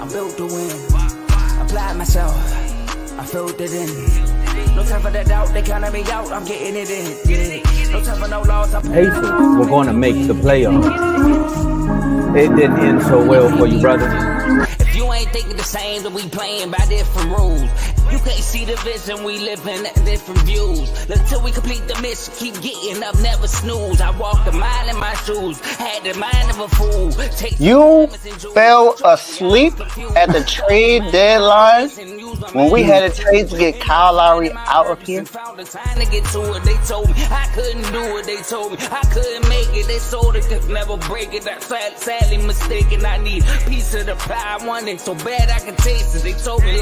I'm built to win. Applied myself, I filled it in. No time for the doubt, they counted me out, I'm getting it in. Yeah. No time for no loss. Pacers were going to make the playoffs. It didn't end so well for you, brother. If you ain't thinking the same, then we playing by different rules. You can't see the vision, we living at different views. Until we complete the mission, keep getting up, never snooze. I walked a mile in my shoes, had the mind of a fool. You fell asleep at the trade deadline when we had a trade to get Kyle Lowry out of here. They told me I couldn't do it. They told me I couldn't make it. They sold it, could never break it. That's sadly mistaken. I need a piece of the pie. I want it so bad I can taste it. They told me,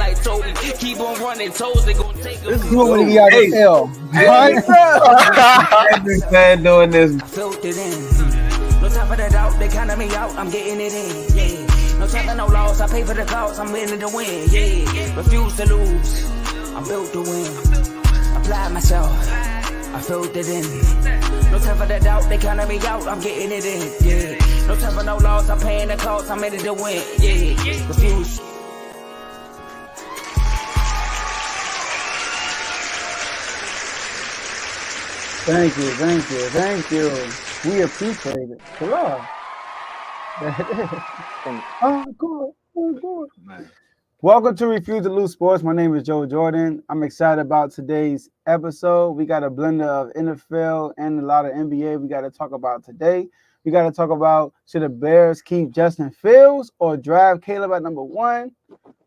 keep on running toes. They gonna take it. You want me to get Hey. hell? I've been fan doing this. Filled it in. No time for the doubt. They counted me out. I'm getting it in. Yeah. No time for no loss. I pay for the cost. I'm winning to win. Yeah. Refuse to lose. I'm built to win. Applied myself. I filled it in. No time for the doubt. They counted me out. I'm getting it in. Yeah. No time for no loss. I'm paying the cost. I'm in it to win. Yeah. Refuse. Thank you. We appreciate it. Hello. Good. Man. Welcome to Refuse to Lose Sports. My name is Joe Jordan. I'm excited about today's episode. We got a blender of NFL and a lot of NBA we got to talk about today. We got to talk about, should the Bears keep Justin Fields or draft Caleb at number 1?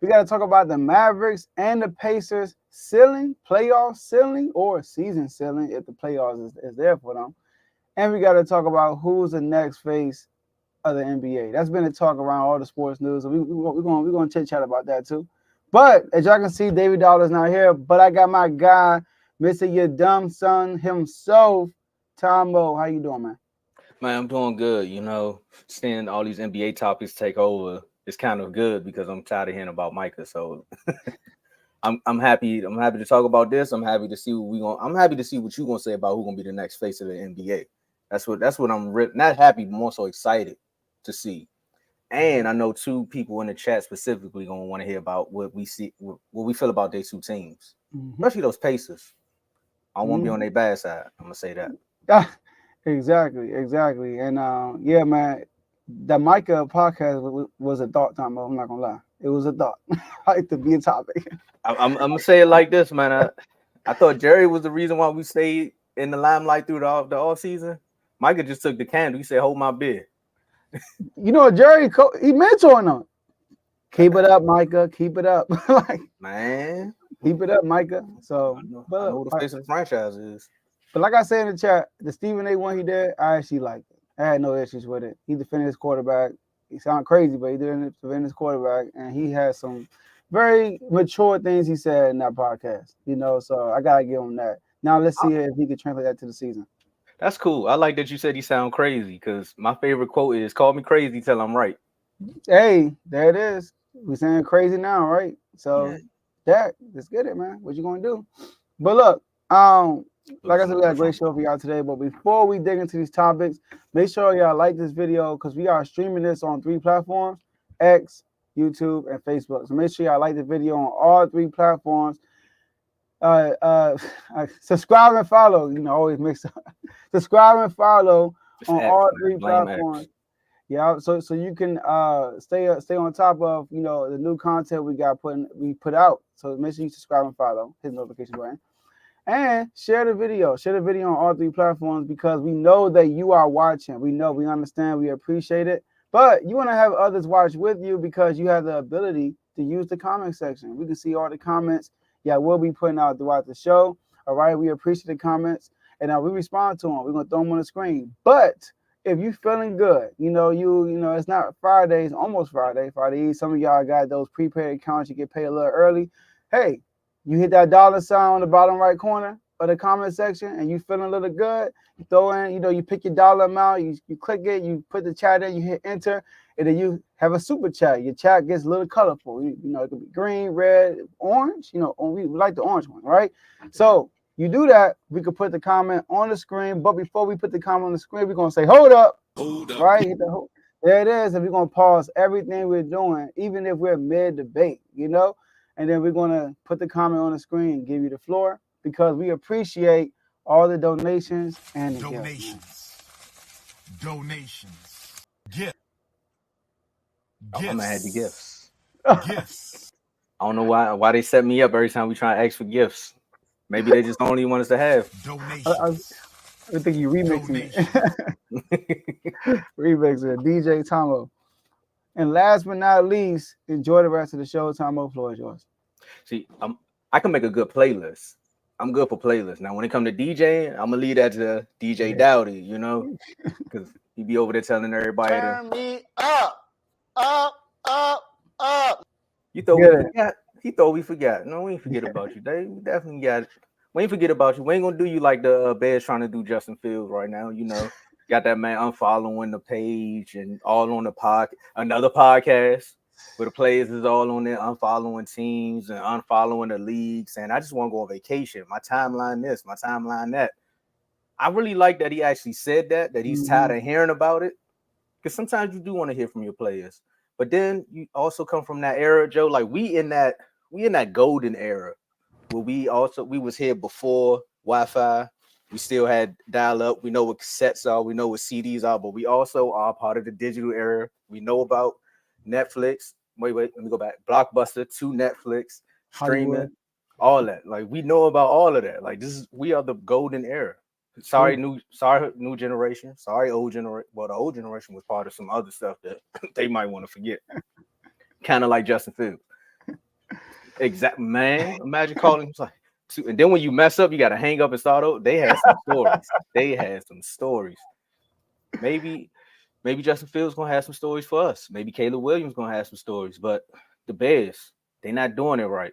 We got to talk about the Mavericks and the Pacers ceiling, playoff ceiling, or season ceiling if the playoffs is there for them. And we got to talk about who's the next face of the NBA. That's been a talk around all the sports news. So we're going to chit-chat about that too. But as y'all can see, David Dollar's not here, but I got my guy, Mr. Your Dumb Son himself, Tomo. How you doing, man? Man, I'm doing good. You know, seeing all these NBA topics take over is kind of good because I'm tired of hearing about Micah. So I'm happy. I'm happy to talk about this. I'm happy to see I'm happy to see what you're gonna say about who's gonna be the next face of the NBA. That's what I'm not happy, but more so excited to see. And I know 2 people in the chat specifically gonna want to hear about what we feel about these 2 teams, especially those Pacers. I won't be on their bad side. I'm gonna say that. Exactly. And yeah, man, the Micah podcast was a thought, Tom. I'm not gonna lie, it was a thought. Like to be a topic. I'm gonna say it like this, man. I thought Jerry was the reason why we stayed in the limelight through the off season. Micah just took the candle. He said, "Hold my beer." You know, Jerry, he mentoring them. Keep it up, Micah. Keep it up. Like, Man, keep it up, Micah. So, I know who the face of the franchise is. But like I said in the chat, the Stephen A. one he did, I actually liked it. I had no issues with it. He defended his quarterback. He sounded crazy, but he did defend his quarterback, and he had some very mature things he said in that podcast. You know, so I gotta give him that. Now let's see if he can translate that to the season. That's cool. I like that you said he sound crazy because my favorite quote is "Call me crazy till I'm right." Hey, there it is. We saying crazy now, right? So, Dak, let's get it, man. What you gonna do? But look, like I said, we got a great show for y'all today. But before we dig into these topics, make sure y'all like this video because we are streaming this on 3 platforms: X, YouTube, and Facebook. So make sure y'all like the video on all 3 platforms. Subscribe and follow. You know, always mix up. Subscribe and follow on all 3 platforms. Yeah, so you can stay on top of, you know, the new content we put out. So make sure you subscribe and follow, hit the notification button, and share the video. Share the video on all 3 platforms because we know that you are watching. We know, we understand, we appreciate it. But you want to have others watch with you because you have the ability to use the comment section. We can see all the comments. Yeah, we'll be putting out throughout the show. All right, we appreciate the comments, and we respond to them. We're gonna throw them on the screen. But if you feeling good, you know, it's not Friday, it's almost Friday Eve. Some of y'all got those prepaid accounts, you get paid a little early. Hey, you hit that $sign on the bottom right corner of the comment section and you feeling a little good, you throw in, you know, you pick your dollar amount, you click it, you put the chat in, you hit enter, and then you have a super chat. Your chat gets a little colorful. You know, it could be green, red, orange, you know, we like the orange one, right? So you do that, we could put the comment on the screen, but before we put the comment on the screen, we're gonna say, hold up. Right? There it is. And we're going to pause everything we're doing, even if we're mid-debate, you know? And then we're going to put the comment on the screen, give you the floor, because we appreciate all the donations and the gifts. Donations. Gifts. I'm gonna have the gifts. Gifts. I don't know why they set me up every time we try to ask for gifts. Maybe they just don't even want us to have. Donations. I think you remixing it. Remixing it. DJ Tomo. And last but not least, enjoy the rest of the show. Tomo, floor is yours. See, I can make a good playlist. I'm good for playlists. Now, when it comes to DJing, I'm gonna leave that to DJ Dowdy, you know, because he be over there telling everybody Turn me up. You thought we forgot? He thought we forgot. No, we ain't forget about you, Dave. We definitely got it. We ain't forget about you. We ain't gonna do you like the Bears trying to do Justin Fields right now. You know, got that man unfollowing the page and all on the another podcast where the players is all on there unfollowing teams and unfollowing the leagues. And I just want to go on vacation. My timeline this, my timeline that. I really like that he actually said that he's tired of hearing about it. Because sometimes you do want to hear from your players. But then you also come from that era, Joe. Like we in that golden era where we was here before Wi-Fi. We still had dial-up. We know what cassettes are. We know what CDs are. But we also are part of the digital era. We know about Netflix. Wait, let me go back. Blockbuster to Netflix, streaming, Hollywood. All that. Like we know about all of that. Like we are the golden era. Sorry, new generation. Sorry, old generation. Well, the old generation was part of some other stuff that they might want to forget. Kind of like Justin Fields. Exactly, man. Imagine calling him like, and then when you mess up, you got to hang up and start over. They had some stories. Maybe Justin Fields gonna have some stories for us. Maybe Caleb Williams gonna have some stories. But the Bears, they not doing it right.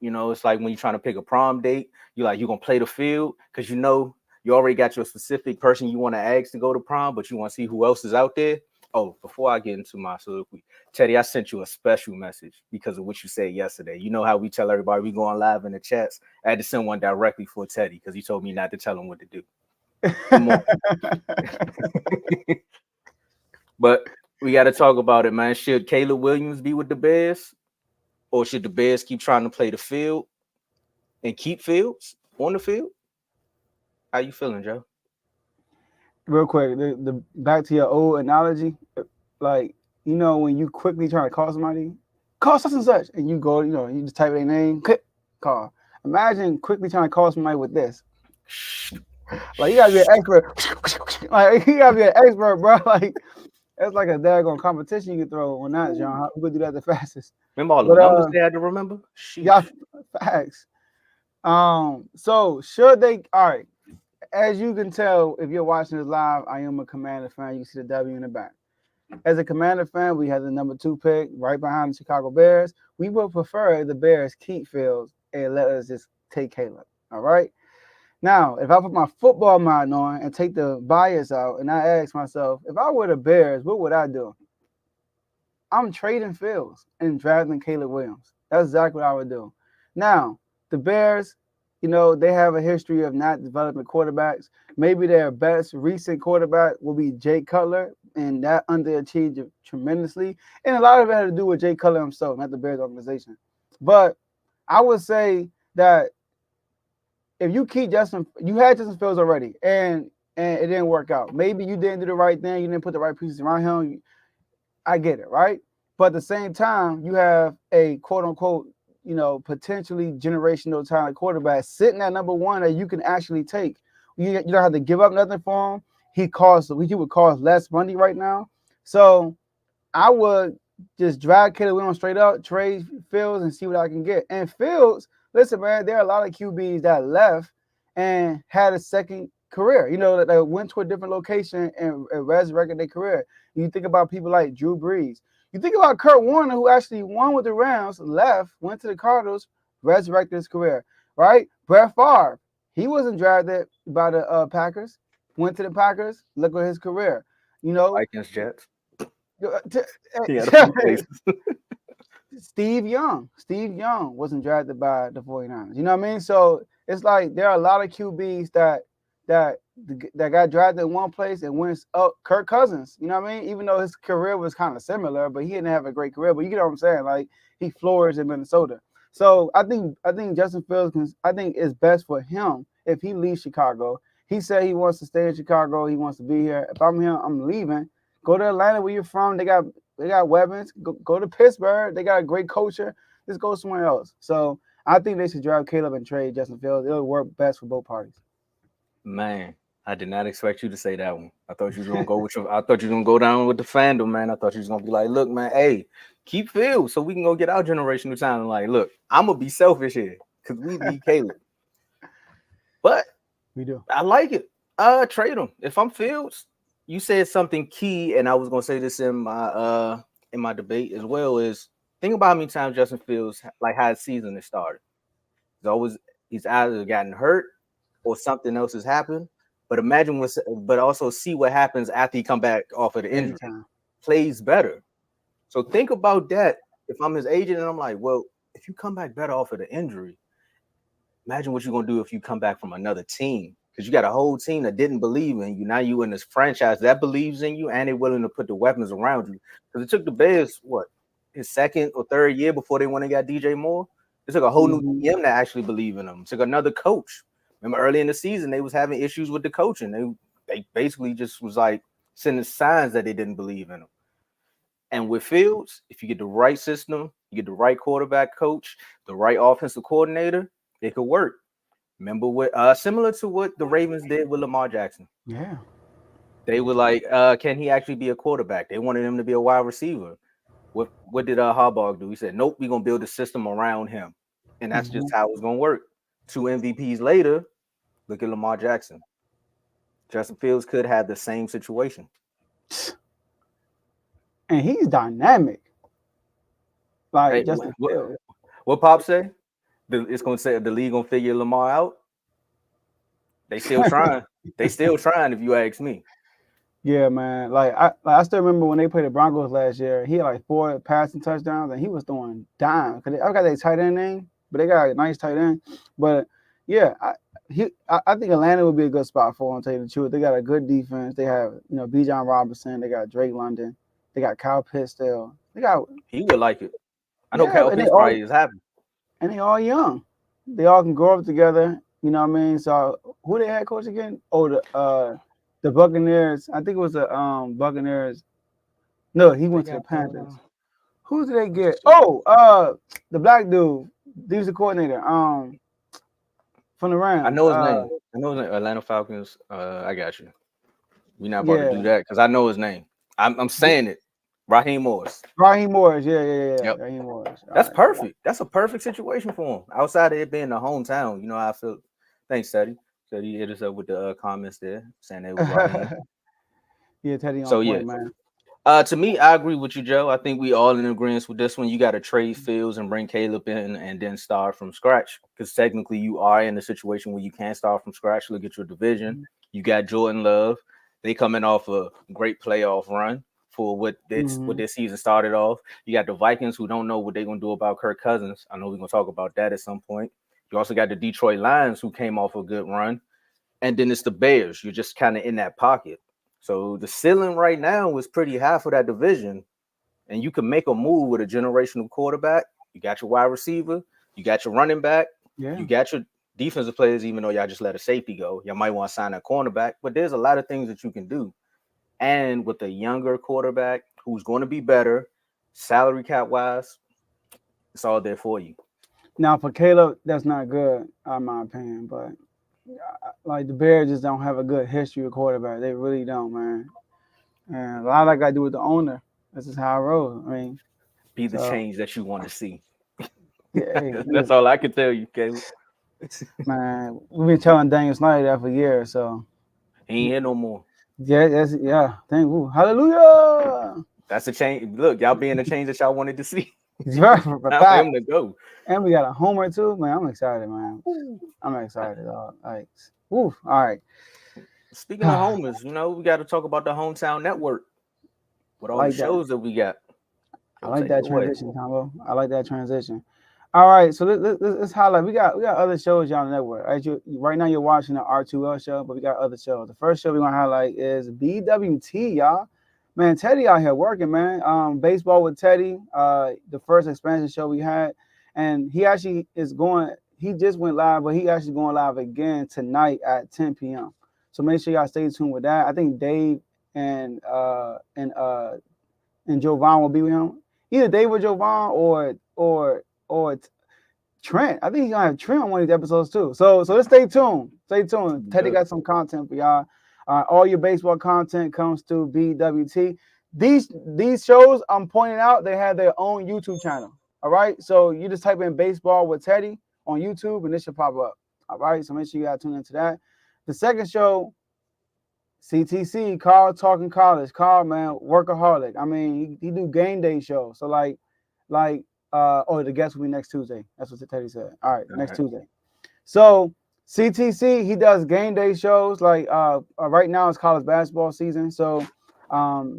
You know, it's like when you're trying to pick a prom date, you're gonna play the field because you know. You already got your specific person you want to ask to go to prom, but you want to see who else is out there. Oh, before I get into my soliloquy, Teddy, I sent you a special message because of what you said yesterday. You know how we tell everybody we go on live in the chats? I had to send one directly for Teddy because he told me not to tell him what to do. Come on. But we got to talk about it, man. Should Caleb Williams be with the Bears? Or should the Bears keep trying to play the field and keep Fields on the field? How you feeling, Joe? Real quick, the back to your old analogy, like, you know, when you quickly try to call somebody, call such and such, and you go, you know, you just type their name, click, call. Imagine quickly trying to call somebody with this. Like, you gotta be an expert. Like, you gotta be an expert, bro. Like, that's like a daggone competition you can throw on that, John. Who could do that the fastest? Remember all the numbers they had to remember? Yeah, facts. So should they? All right. As you can tell, if you're watching this live, I am a Commander fan. You see the W in the back. As a Commander fan, we have the number 2 pick right behind the Chicago Bears. We would prefer the Bears keep Fields and let us just take Caleb. All right. Now, if I put my football mind on and take the bias out, and I ask myself, if I were the Bears, what would I do? I'm trading Fields and drafting Caleb Williams. That's exactly what I would do. Now, the Bears, you know, they have a history of not developing quarterbacks. Maybe their best recent quarterback will be Jay Cutler, and that underachieved tremendously. And a lot of it had to do with Jay Cutler himself, not the Bears organization. But I would say that if you keep you had Justin Fields already, and it didn't work out. Maybe you didn't do the right thing. You didn't put the right pieces around him. I get it, right? But at the same time, you have a quote-unquote, you know, potentially generational talent quarterback sitting at number 1 that you can actually take. You don't have to give up nothing for him. He would cost less money right now. So I would just drag Caleb Williams straight up, trade Fields, and see what I can get. And Fields, listen, man, there are a lot of QBs that left and had a second career, you know, that went to a different location and resurrected their career. You think about people like Drew Brees. You think about Kurt Warner, who actually won with the Rams, left, went to the Cardinals, resurrected his career, right? Brett Favre, he wasn't drafted by the Packers, went to the Packers, look at his career. You know, Vikings, Jets. Steve Young wasn't drafted by the 49ers. You know what I mean? So it's like there are a lot of QBs that that got drafted in one place and went up. Kirk Cousins, you know what I mean? Even though his career was kind of similar, but he didn't have a great career. But you get what I'm saying? Like he flourished in Minnesota. So I think Justin Fields I think it's best for him if he leaves Chicago. He said he wants to stay in Chicago. He wants to be here. If I'm him, I'm leaving. Go to Atlanta where you're from. They got weapons. Go to Pittsburgh. They got a great culture. Just go somewhere else. So I think they should draft Caleb and trade Justin Fields. It'll work best for both parties. Man, I did not expect you to say that one. I thought you was gonna go with I thought you were gonna go down with the fandom, man. I thought you was gonna be like, look, man, hey, keep Fields so we can go get our generational talent. Like, look, I'm gonna be selfish here because we need Caleb. But we do. I like it. Trade him. If I'm Fields, you said something key, and I was gonna say this in my debate as well. Is think about how many times Justin Fields like how his season has started. He's either gotten hurt or something else has happened. But but also see what happens after he come back off of the injury. Plays better. So think about that. If I'm his agent and I'm like, well, if you come back better off of the injury, imagine what you're gonna do if you come back from another team. Because you got a whole team that didn't believe in you. Now you in this franchise that believes in you and they're willing to put the weapons around you. Because it took the Bears, his second or third year before they went and got DJ Moore. It took a whole new GM to actually believe in them. It took another coach. Remember early in the season, they was having issues with the coaching. They basically just was like sending signs that they didn't believe in them. And with Fields, if you get the right system, you get the right quarterback coach, the right offensive coordinator, it could work. Remember what similar to what the Ravens did with Lamar Jackson. Yeah. They were like, can he actually be a quarterback? They wanted him to be a wide receiver. What did Harbaugh do? He said, nope, we're gonna build a system around him. And that's just how it's gonna work. 2 MVPs later, look at Lamar Jackson. Justin Fields could have the same situation. And he's dynamic. Like hey, Justin Fields. What Pop say? It's gonna say the league gonna figure Lamar out. They still trying. They still trying, if you ask me. Yeah, man. Like I still remember when they played the Broncos last year. He had like 4 passing touchdowns, and he was throwing dimes. Cause I got that tight end name, but they got a nice tight end. But yeah, I think Atlanta would be a good spot for him. To tell you the truth, they got a good defense. They have Bijan Robinson. They got Drake London. They got Kyle Pitts still. He would like it. I know Kyle Pitts probably is happy. And they all young. They all can grow up together. You know what I mean? So who they had coach again? Oh, the Buccaneers. I think it was the Buccaneers. No, he went to the Panthers. Who did they get? Oh, the black dude. He was the coordinator. From the Rams. I know his name. Atlanta Falcons. I got you. We're not about to do that because I know his name. I'm saying it. Raheem Morris. Yeah. Yep. Raheem Morris. That's perfect. Yeah. That's a perfect situation for him. Outside of it being the hometown, you know how I feel. Thanks, Teddy. Teddy hit us up with the comments there saying they were Raheem. Yeah, Teddy on point, man. To me, I agree with you, Joe. I think we all in agreement with this one. You got to trade Fields and bring Caleb in and then start from scratch because technically you are in a situation where you can't start from scratch. Look at your division. You got Jordan Love. They coming off a great playoff run for what their season started off. You got the Vikings who don't know what they're going to do about Kirk Cousins. I know we're going to talk about that at some point. You also got the Detroit Lions who came off a good run. And then it's the Bears. You're just kind of in that pocket. So the ceiling right now is pretty high for that division. And you can make a move with a generational quarterback. You got your wide receiver. You got your running back. Yeah. You got your defensive players, even though y'all just let a safety go. Y'all might want to sign a cornerback. But there's a lot of things that you can do. And with a younger quarterback who's going to be better, salary cap wise, it's all there for you. Now for Caleb, that's not good, in my opinion. But like the Bears just don't have a good history of quarterback. They really don't, man. And a lot of that got to do with the owner. This is how I roll. I mean, be the change that you want to see. Yeah, that's all I can tell you, Caleb. Man, we've been telling Daniel Snyder that for years, so he ain't here no more. Yeah. Thank you. Hallelujah. That's a change. Look, y'all being the change that y'all wanted to see. Right, for him to go. And we got a homer too, man. I'm excited, man. I'm excited, dog. Like, all right. Speaking of homers, we got to talk about the Hometown Network with all the shows that we got. I like that transition, Tomo. I like that transition. All right, so let's highlight. We got other shows y'all on the network. Right now you're watching the R2L show, but we got other shows. The first show we're gonna highlight is BWT, y'all. Man, Teddy out here working, man. Baseball with Teddy, the first expansion show we had, and he actually is going. He just went live, but he actually going live again tonight at 10 p.m. So make sure y'all stay tuned with that. I think Dave and Jovan will be with him. Either Dave or Jovan or Trent. I think he's gonna have Trent on one of these episodes too. So let's stay tuned. Stay tuned. Teddy got some content for y'all. All your baseball content comes to BWT. These shows I'm pointing out, they have their own YouTube channel. All right. So you just type in baseball with Teddy on YouTube and this should pop up. All right. So make sure you gotta tune into that. The second show, CTC, Carl Talking College. Carl, man, workaholic. I mean, he do game day shows. So like the guest will be next Tuesday. That's what Teddy said. All right, next Tuesday. So CTC, he does game day shows. Like right now it's college basketball season. So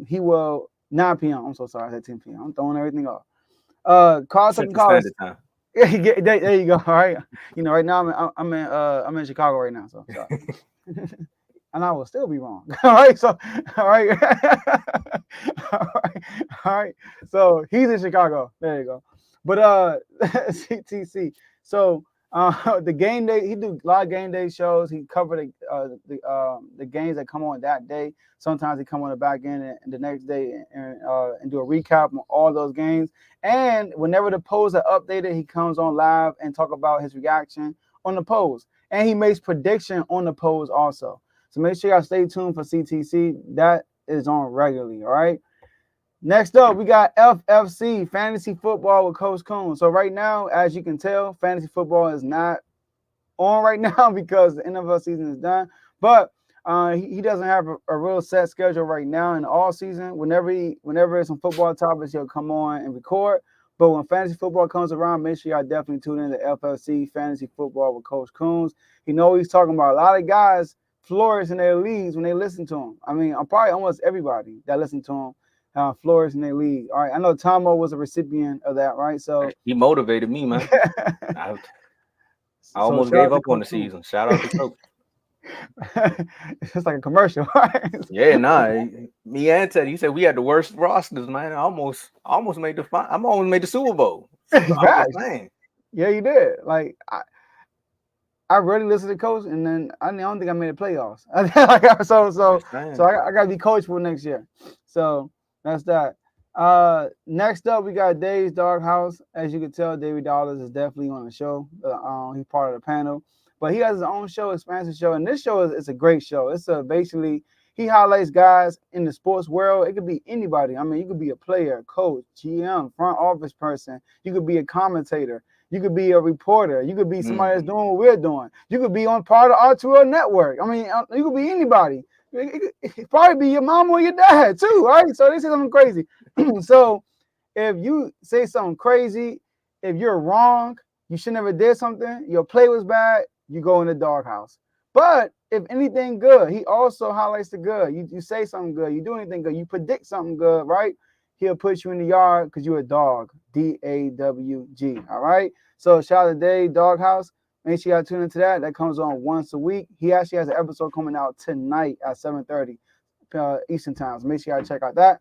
he will 9 p.m. I'm so sorry, I said 10 p.m. I'm throwing everything off. Carl Talking College. Yeah, there you go. All right. You know, right now I'm in Chicago right now. So sorry. And I will still be wrong. All right. So, all right. all right. So he's in Chicago. There you go. But CTC. So the game day, he do a lot of game day shows. He covered the games that come on that day. Sometimes he come on the back end and the next day and do a recap on all those games. And whenever the polls are updated, he comes on live and talk about his reaction on the polls. And he makes prediction on the polls also. So make sure y'all stay tuned for CTC. That is on regularly, all right? Next up, we got FFC, Fantasy Football with Coach Coombs. So right now, as you can tell, fantasy football is not on right now because the NFL season is done. But he doesn't have a real set schedule right now in the all season. Whenever there's some football topics, he'll come on and record. But when fantasy football comes around, make sure y'all definitely tune in to FFC, Fantasy Football with Coach Coombs. He knows he's talking about. A lot of guys flourish in their leagues when they listen to him. I mean, I'm probably almost everybody that listen to him flourish in their league. All right, I know Tomo was a recipient of that, right? So he motivated me, man. I almost gave up on the season. Shout out to Coach. It's like a commercial, right? Yeah, me and Teddy, you said we had the worst rosters, man. I almost made the Super Bowl. Yeah, you did. Like I really listened to Coach, and then I don't think I made the playoffs. so I got to be coachable next year. So that's that. Next up, we got Dave's Doghouse. As you can tell, David Dollars is definitely on the show. He's part of the panel, but he has his own show, expansive show, and this show is a great show. It's basically he highlights guys in the sports world. It could be anybody. I mean, you could be a player, coach, GM, front office person. You could be a commentator. You could be a reporter. You could be somebody that's doing what we're doing. You could be on part of the R2L network. I mean, you could be anybody. It could probably be your mom or your dad too, right? So they say something crazy. So if you say something crazy, if you're wrong, you should never did something, your play was bad, you go in the doghouse. But if anything good, he also highlights the good. You say something good, you do anything good, you predict something good, right? He'll put you in the yard because you're a dog. DAWG. All right. So shout out to Dave Doghouse. Make sure y'all tune into that. That comes on once a week. He actually has an episode coming out tonight at 7:30 Eastern Time. So make sure y'all check out that.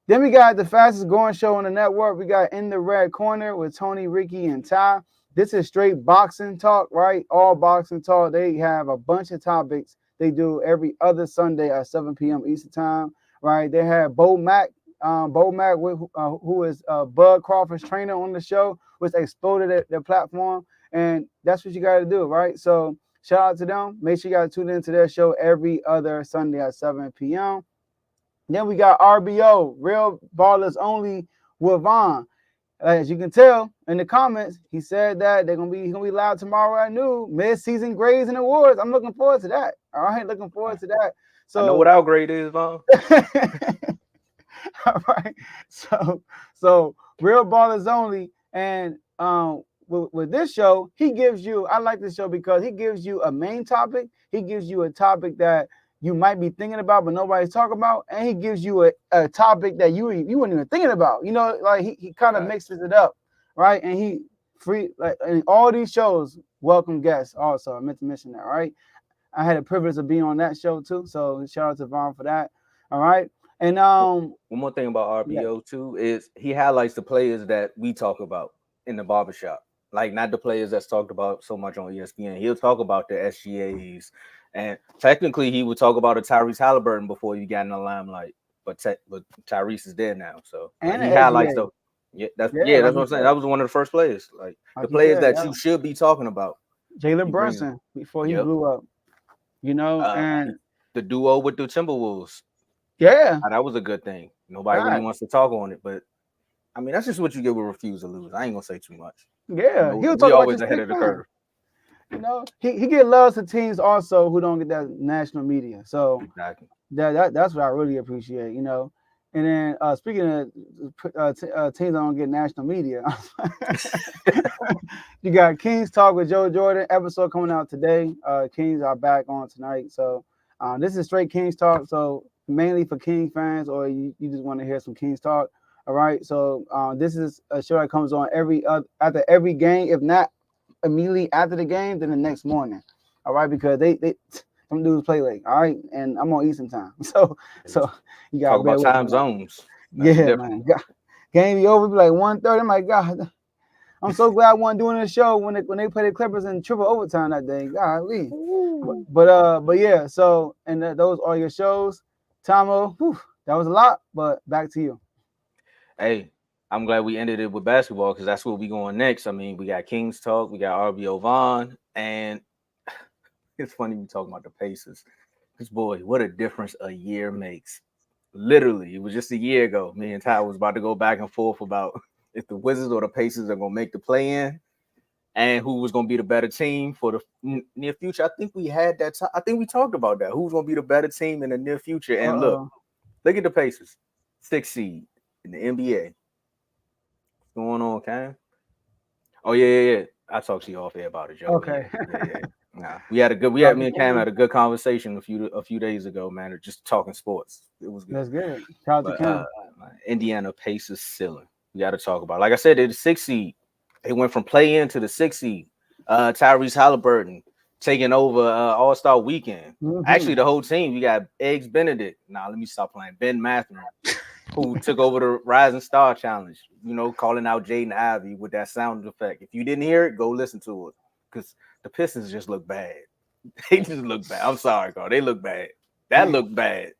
Then we got the fastest growing show on the network. We got In the Red Corner with Tony, Ricky, and Ty. This is straight boxing talk, right? All boxing talk. They have a bunch of topics they do every other Sunday at 7 p.m. Eastern Time, right? They have Bo Mack, who is Bud Crawford's trainer on the show, which exploded their platform. And that's what you got to do, right? So shout out to them. Make sure you got to tune into their show every other Sunday at 7 p.m. Then we got RBO, Real Ballers Only with Vaughn. As you can tell in the comments, he said that he's gonna be live tomorrow at noon. Mid-season grades and awards. I'm looking forward to that. All right, looking forward to that. So I know what our grade is, Vaughn. All right. So Real Ballers Only, and with this show, he gives you. I like this show because he gives you a main topic. He gives you a topic that you might be thinking about, but nobody's talking about, and he gives you a topic that you weren't even thinking about. You know, like he kind of mixes it up, right? And he free, like in all these shows, welcome guests. Also, I meant to mention that. All right, I had the privilege of being on that show too. So shout out to Vaughn for that. All right, and One more thing about yeah. RBO too is he highlights the players that we talk about in the barbershop. Like not the players that's talked about so much on ESPN. He'll talk about the SGAs, and technically he would talk about a Tyrese Halliburton before you got in the limelight. But Tyrese is there now, so And he the highlights SGA. the that's Like what I'm saying. That was one of the first players, like the you players said, that yeah. you should be talking about. Jalen He brings, Brunson before he yep, blew up, and the duo with the Timberwolves. yeah, That was a good thing. Nobody really wants to talk on it, but I mean that's just what you get with refuse to lose. I ain't gonna say too much. yeah, he'll We talk about always your ahead stick of the man. curve. He get love to teams also who don't get that national media. So Exactly. that's what I really appreciate, And then speaking of teams that don't get national media, you got Kings Talk with Joe Jordan episode coming out today. Kings are back on tonight, so this is straight Kings Talk. So mainly for King fans, or you just want to hear some Kings Talk. All right, so this is a show that comes on after every game, if not immediately after the game, then the next morning. All right, because they some dudes play late. All right, and I'm on Eastern time, so you got talk about time zones. That's man. Game be over, be like 1:30. I'm like, God, I'm so glad I wasn't doing this show when they play the Clippers in triple overtime that day. Golly. But yeah. So and those are your shows, Tomo. That was a lot, but back to you. Hey, I'm glad we ended it with basketball because that's where we going next. I mean, we got Kings Talk, we got RBO Vaughn, and it's funny we talking about the Pacers. Because boy, what a difference a year makes. Literally, it was just a year ago. Me and Ty was about to go back and forth about if the Wizards or the Pacers are gonna make the play-in, and who was gonna be the better team for the near future. I think we had that. I think we talked about that. Who's gonna be the better team in the near future? And look at the Pacers, 6th seed in the NBA. What's going on, Cam? Oh yeah. I talked to you off air about it, Joe. Okay. Yeah. Nah, me and Cam had a good conversation a few days ago, man. Just talking sports. It was good. That's good. Shout out to Cam. Indiana Pacers ceiling. We got to talk about. Like I said, they're the 6th seed. They went from play-in to the 6th seed. Tyrese Halliburton taking over All-Star Weekend. Mm-hmm. Actually, the whole team. You got Eggs Benedict. Let me stop playing. Ben Mathurin, who took over the Rising Star Challenge. Calling out Jaden Ivey with that sound effect. If you didn't hear it, go listen to it because the Pistons just look bad. They just look bad. I'm sorry, Carl. They look bad. That looked bad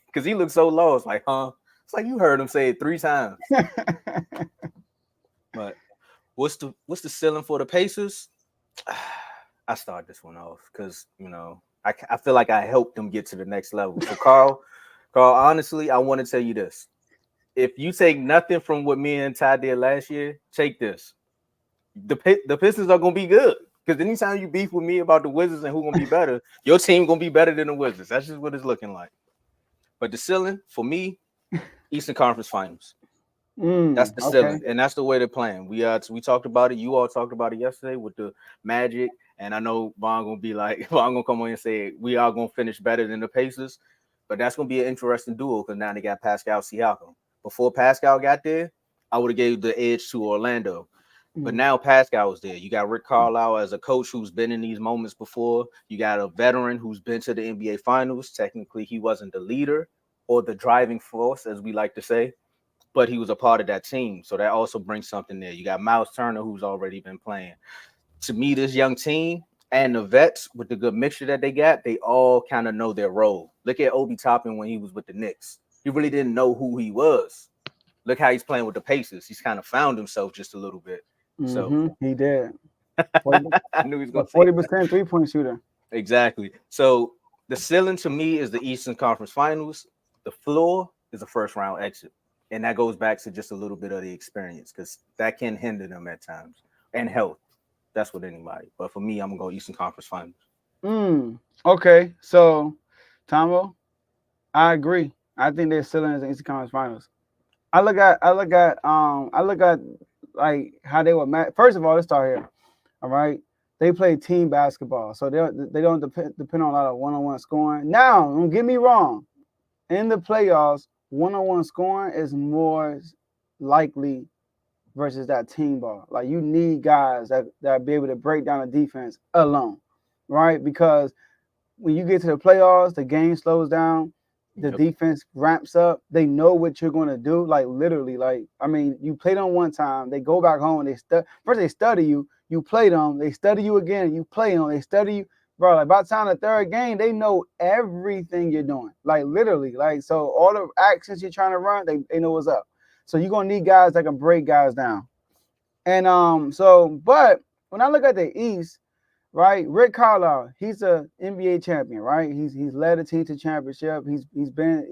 because he looked so low. It's like, huh? It's like you heard him say it 3 times. But what's the ceiling for the Pacers? I start this one off because I feel like I helped them get to the next level. So Carl, honestly, I want to tell you this. If you take nothing from what me and Ty did last year, take this. The Pistons are gonna be good. Because anytime you beef with me about the Wizards and who's gonna be better, your team gonna be better than the Wizards. That's just what it's looking like. But the ceiling for me, Eastern Conference Finals. That's the ceiling, and that's the way they're playing. We talked about it. You all talked about it yesterday with the Magic, and I know Vaughn gonna come on and say we are gonna finish better than the Pacers. But that's gonna be an interesting duel because now they got Pascal Siakam. Before Pascal got there, I would have gave the edge to Orlando. But now Pascal is there. You got Rick Carlisle as a coach who's been in these moments before. You got a veteran who's been to the NBA Finals. Technically, he wasn't the leader or the driving force, as we like to say, but he was a part of that team. So that also brings something there. You got Miles Turner, who's already been playing. To me, this young team and the vets with the good mixture that they got, they all kind of know their role. Look at Obi Toppin when he was with the Knicks. He really didn't know who he was. Look how he's playing with the Pacers. He's kind of found himself just a little bit. So he did. I knew he was going to say 40% 3-point shooter. Exactly. So the ceiling to me is the Eastern Conference Finals. The floor is a first round exit. And that goes back to just a little bit of the experience because that can hinder them at times. And health. That's with anybody. But for me, I'm going to go Eastern Conference Finals. Okay. So, Tomo, I agree. I think their ceiling is the Eastern Conference Finals. I look at like how they were. First of all, let's start here. All right, they play team basketball, so they don't depend on a lot of one-on-one scoring. Now, don't get me wrong. In the playoffs, one-on-one scoring is more likely versus that team ball. Like you need guys that be able to break down the defense alone, right? Because when you get to the playoffs, the game slows down, the defense ramps up. They know what you're going to do. Like literally, like I mean, you play them one time, they go back home, first they study you, you play them, they study you again, you play them, they study you, bro. Like by the time the third game, they know everything you're doing. Like literally, like so all the actions you're trying to run, they know what's up. So you're gonna need guys that can break guys down. And but when I look at the East, right, Rick Carlisle, he's a NBA champion, right? He's led a team to championship. He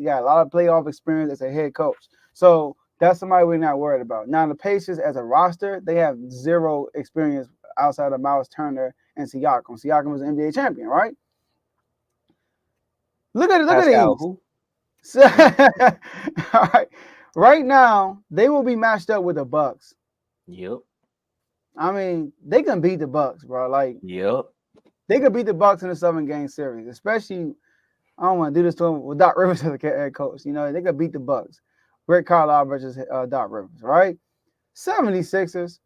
got a lot of playoff experience as a head coach. So that's somebody we're not worried about. Now the Pacers as a roster, they have zero experience outside of Miles Turner and Siakam. Siakam was an NBA champion, right? Look at the East. So, all right. Right now, they will be matched up with the Bucks. Yep. I mean, they can beat the Bucks, bro. Like, yep. They could beat the Bucks in a 7-game series, especially. I don't want to do this to them with Doc Rivers as a head coach. You know, they could beat the Bucks. Rick Carlisle versus Doc Rivers, right? 76ers,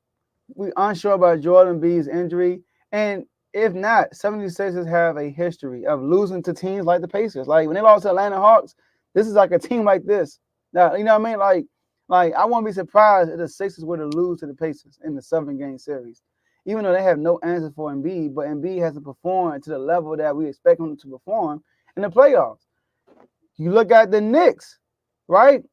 we unsure about Jordan B's injury. And if not, 76ers have a history of losing to teams like the Pacers. Like when they lost to Atlanta Hawks, this is like a team like this. Now, you know what I mean? Like I won't be surprised if the Sixers were to lose to the Pacers in the 7-game series. Even though they have no answer for Embiid, but Embiid hasn't performed to the level that we expect him to perform in the playoffs. You look at the Knicks, right?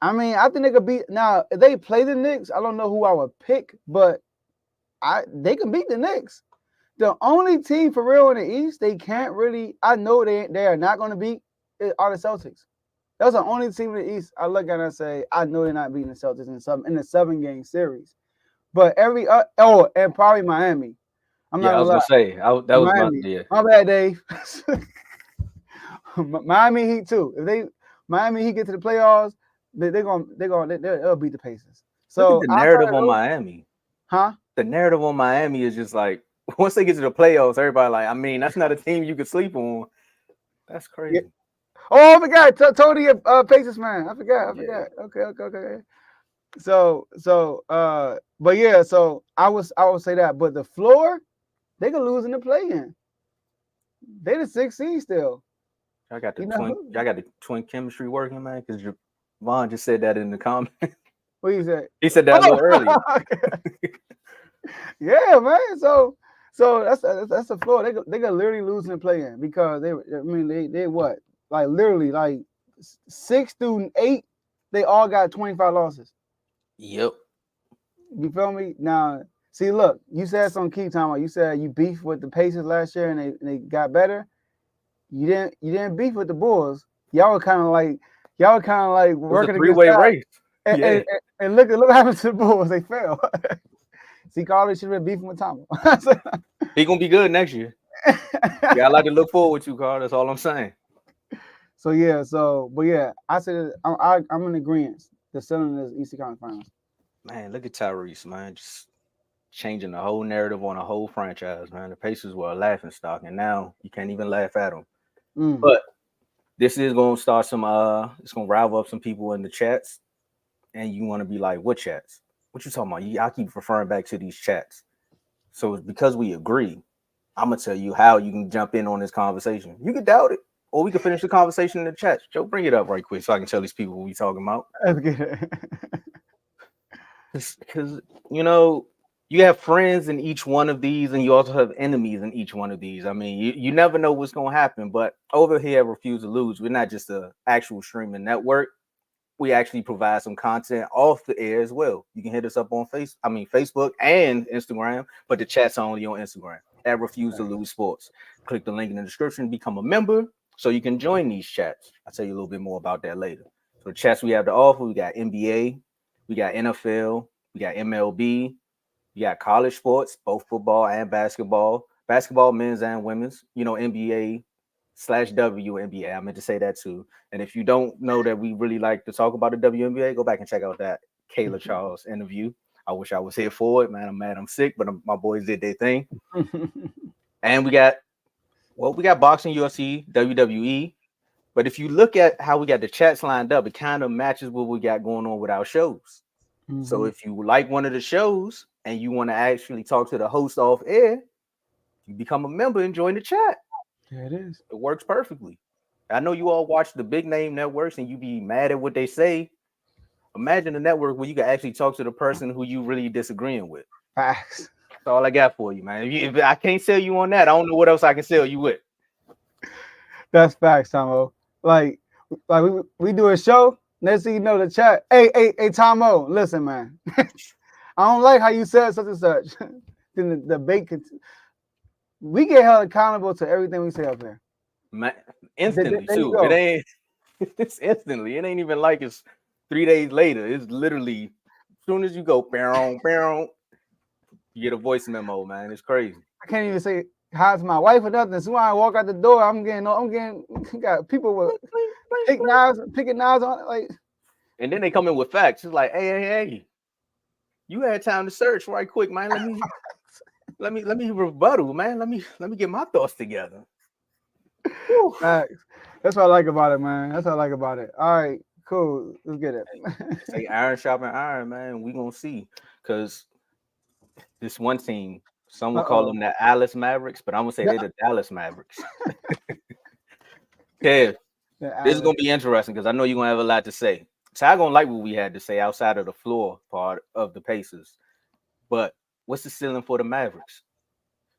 I mean, I think they could beat. Now, if they play the Knicks, I don't know who I would pick, but they can beat the Knicks. The only team for real in the East, they can't really. I know they are not going to beat are the Celtics. That's the only team in the East I look at and I say, I know they're not beating the Celtics in the 7-game series. But and probably Miami. I'm not I was gonna say that was Miami. my idea. My bad, Dave. Miami Heat too. If Miami Heat get to the playoffs, they'll beat the Pacers. So look at the narrative on Miami. Huh? The narrative on Miami is just like once they get to the playoffs, everybody like, I mean, that's not a team you could sleep on. That's crazy. Yeah. Oh, I forgot. Tony, Pacers man. I forgot. Yeah. Okay. So, but yeah. So I would say that. But the floor, they could lose in the play-in. They the 6th seed still. I got the twin chemistry working, man. Because Vaughn just said that in the comment. What you say? He said that a little earlier. Yeah, man. So that's the floor. They could literally lose in the play-in because they what? Like literally, like 6 through 8, they all got 25 losses. Yep. You feel me? Now, see, look, you said some key time. You said you beefed with the Pacers last year and they got better. You didn't beef with the Bulls. Y'all were kind of like working a 3-way race. And look what happened to the Bulls. They fell. See, Carly should have been beefing with Tomo. He gonna be good next year. Yeah, I like to look forward to, Carl. That's all I'm saying. So yeah, I said I'm in agreement. They're still in the Eastern Conference Finals. Man, look at Tyrese, man, just changing the whole narrative on a whole franchise, man. The Pacers were a laughing stock, and now you can't even laugh at them. But this is gonna start some it's gonna rival up some people in the chats, and you want to be like, what chats? What you talking about? I keep referring back to these chats. So it's because we agree, I'm gonna tell you how you can jump in on this conversation. You can doubt it, or we can finish the conversation in the chat. Joe, bring it up right quick so I can tell these people what we talking about. That's good. Because you have friends in each one of these, and you also have enemies in each one of these. I mean, you never know what's gonna happen. But over here at Refuse to Lose, we're not just an actual streaming network. We actually provide some content off the air as well. You can hit us up on Facebook and Instagram, but the chat's only on Instagram at Refuse to Lose Sports. Click the link in the description, become a member, so you can join these chats. I'll tell you a little bit more about that later. So the chats we have to offer, we got NBA, we got NFL, we got MLB, we got college sports, both football and basketball, men's and women's, NBA/WNBA. I meant to say that too. And if you don't know that we really like to talk about the WNBA, go back and check out that Kayla Charles interview. I wish I was here for it, man. I'm mad I'm sick, but my boys did their thing. And we got boxing, UFC, WWE. But if you look at how we got the chats lined up, it kind of matches what we got going on with our shows. So if you like one of the shows and you want to actually talk to the host off air, you become a member and join the chat. There it is. It works perfectly. I know you all watch the big name networks and you be mad at what they say. Imagine a network where you can actually talk to the person who you really disagreeing with. Facts. That's all I got for you, man. If I can't sell you on that, I don't know what else I can sell you with. That's facts, Tomo. Like we do a show. Next thing you know, the chat. Hey, Tomo, listen, man. I don't like how you said such and such. Then the debate we get held accountable to everything we say up here. Man, instantly There you too. go. It ain't. It's instantly. It ain't even like it's 3 days later. It's literally as soon as you go, you get a voice memo, man. It's crazy. I can't even say hi to my wife or nothing. As soon as I walk out the door, I'm getting got people with picking knives on it, like. And then they come in with facts. It's like, hey, you had time to search right quick, man. Let me rebuttal, man. Let me get my thoughts together. Facts. That's what I like about it, man. That's what I like about it. All right, cool. Let's get it. Say iron sharpen iron, man. We gonna see. Cause this one team, some will call them the Alice Mavericks, but I'm gonna say they're the Dallas Mavericks. Okay. This is gonna be interesting because I know you're gonna have a lot to say. So I'm gonna like what we had to say outside of the floor part of the Pacers. But what's the ceiling for the Mavericks?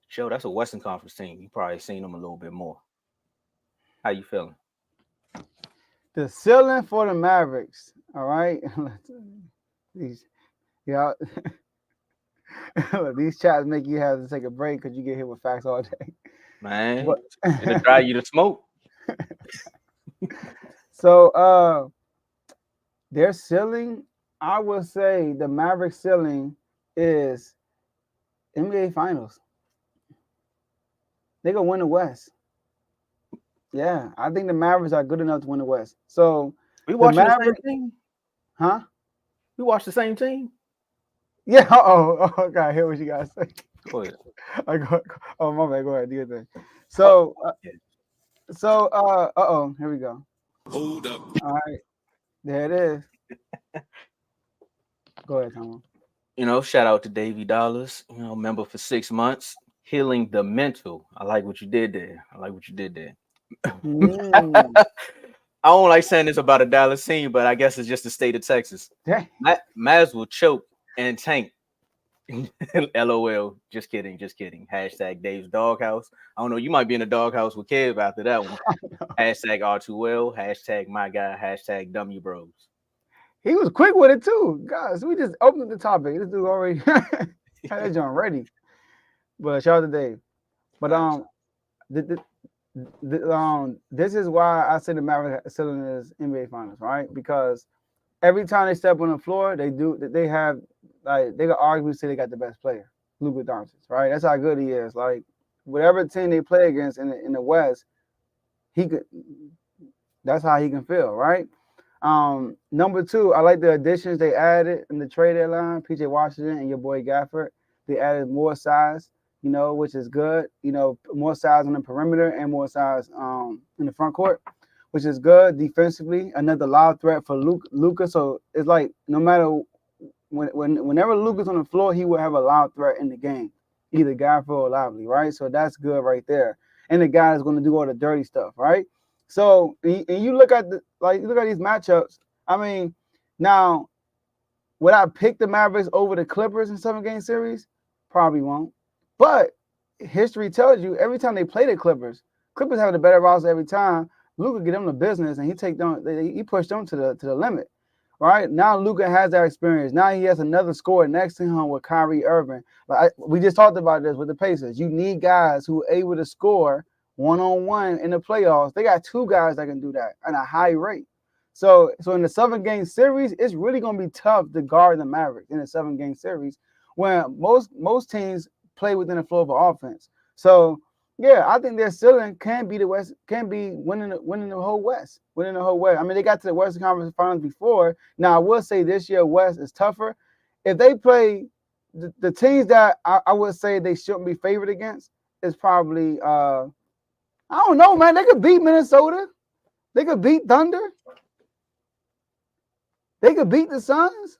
Joe, that's a Western Conference team. You probably seen them a little bit more. How you feeling? The ceiling for the Mavericks. All right. These chats make you have to take a break because you get hit with facts all day. Man, it'll dry you to smoke. So their ceiling, I would say the Mavericks ceiling is NBA Finals. They're gonna win the West. Yeah, I think the Mavericks are good enough to win the West. So we watching the same team? Huh? We watch the same team? Yeah. Okay. I hear what you guys say. Go ahead. My bad. Go ahead. Do your thing. So, here we go. Hold up. All right, there it is. Go ahead, Tom. You know, shout out to Davey Dollars. You know, member for 6 months, healing the mental. I like what you did there. I don't like saying this about a Dallas team, but I guess it's just the state of Texas. Mavs will choke and tank. LOL. Just kidding. Hashtag Dave's doghouse. I don't know. You might be in the doghouse with Kev after that one. Hashtag R2L. Hashtag my guy. Hashtag W Bros. He was quick with it too, guys. We just opened the topic. This dude already had that joint ready. But shout out to Dave. But this is why I say the Mavericks ceiling is NBA Finals, right? Because every time they step on the floor, they can argue say they got the best player, Luka Doncic, right? That's how good he is. Like whatever team they play against in the West, that's how he can feel, right? Number two, I like the additions they added in the trade deadline, PJ Washington and your boy Gafford. They added more size, which is good. More size on the perimeter and more size in the front court, which is good defensively. Another loud threat for Luka. So it's like no matter whenever Luka's on the floor, he will have a loud threat in the game, either Gafford or Lively, right? So that's good right there. And the guy is going to do all the dirty stuff, right? So and you look at these matchups. I mean, now would I pick the Mavericks over the Clippers in 7-game series? Probably won't. But history tells you every time they play the Clippers have the better roster every time. Luka get them the business and he pushed them to the limit. Right now, Luka has that experience. Now he has another scorer next to him with Kyrie Irving. We just talked about this with the Pacers. You need guys who are able to score one-on-one in the playoffs. They got two guys that can do that at a high rate. So in the 7-game series, it's really going to be tough to guard the Mavericks in a 7-game series when most teams play within the flow of offense. So yeah, I think their ceiling can be the West, can be winning the whole West. I mean, they got to the Western Conference Finals before. Now I will say this year West is tougher. If they play the teams that I would say they shouldn't be favored against is probably I don't know, man. They could beat Minnesota. They could beat Thunder. They could beat the Suns.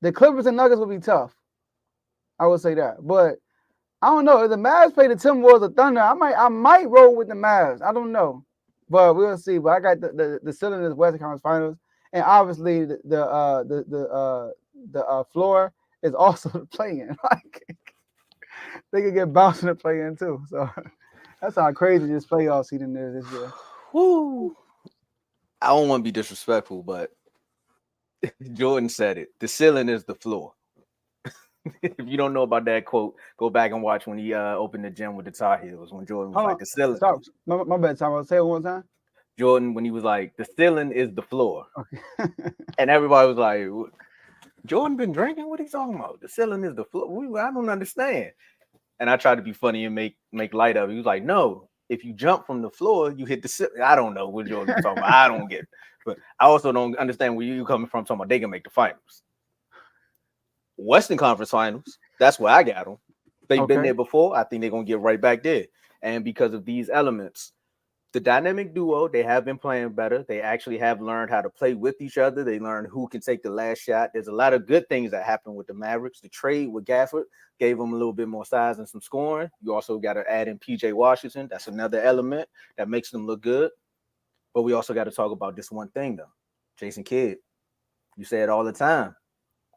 The Clippers and Nuggets will be tough. I would say that, but I don't know if the Mavs play the Timberwolves or Thunder. I might roll with the Mavs. I don't know, but we'll see. But I got the ceiling is Western Conference Finals, and obviously the floor is also the play-in. Like they could get bounced in the play-in too. So that's how crazy this playoff season is this year. Woo. I don't want to be disrespectful, but Jordan said it. The ceiling is the floor. If you don't know about that quote, go back and watch when he opened the gym with the Tar Heels when Jordan was like the ceiling. Stop. My bad. Time. I'll say it one time. Jordan, when he was like, the ceiling is the floor. Okay. And everybody was like, Jordan been drinking? What are you talking about? The ceiling is the floor. I don't understand. And I tried to be funny and make light of it. He was like, no, if you jump from the floor, you hit the ceiling. I don't know what Jordan was talking about. I don't get it. But I also don't understand where you coming from talking about they can make the finals. Western Conference Finals, that's where I got them. They've been there before. I think they're going to get right back there. And because of these elements, the dynamic duo, they have been playing better. They actually have learned how to play with each other. They learned who can take the last shot. There's a lot of good things that happened with the Mavericks. The trade with Gafford gave them a little bit more size and some scoring. You also got to add in PJ Washington. That's another element that makes them look good. But we also got to talk about this one thing, though. Jason Kidd, you say it all the time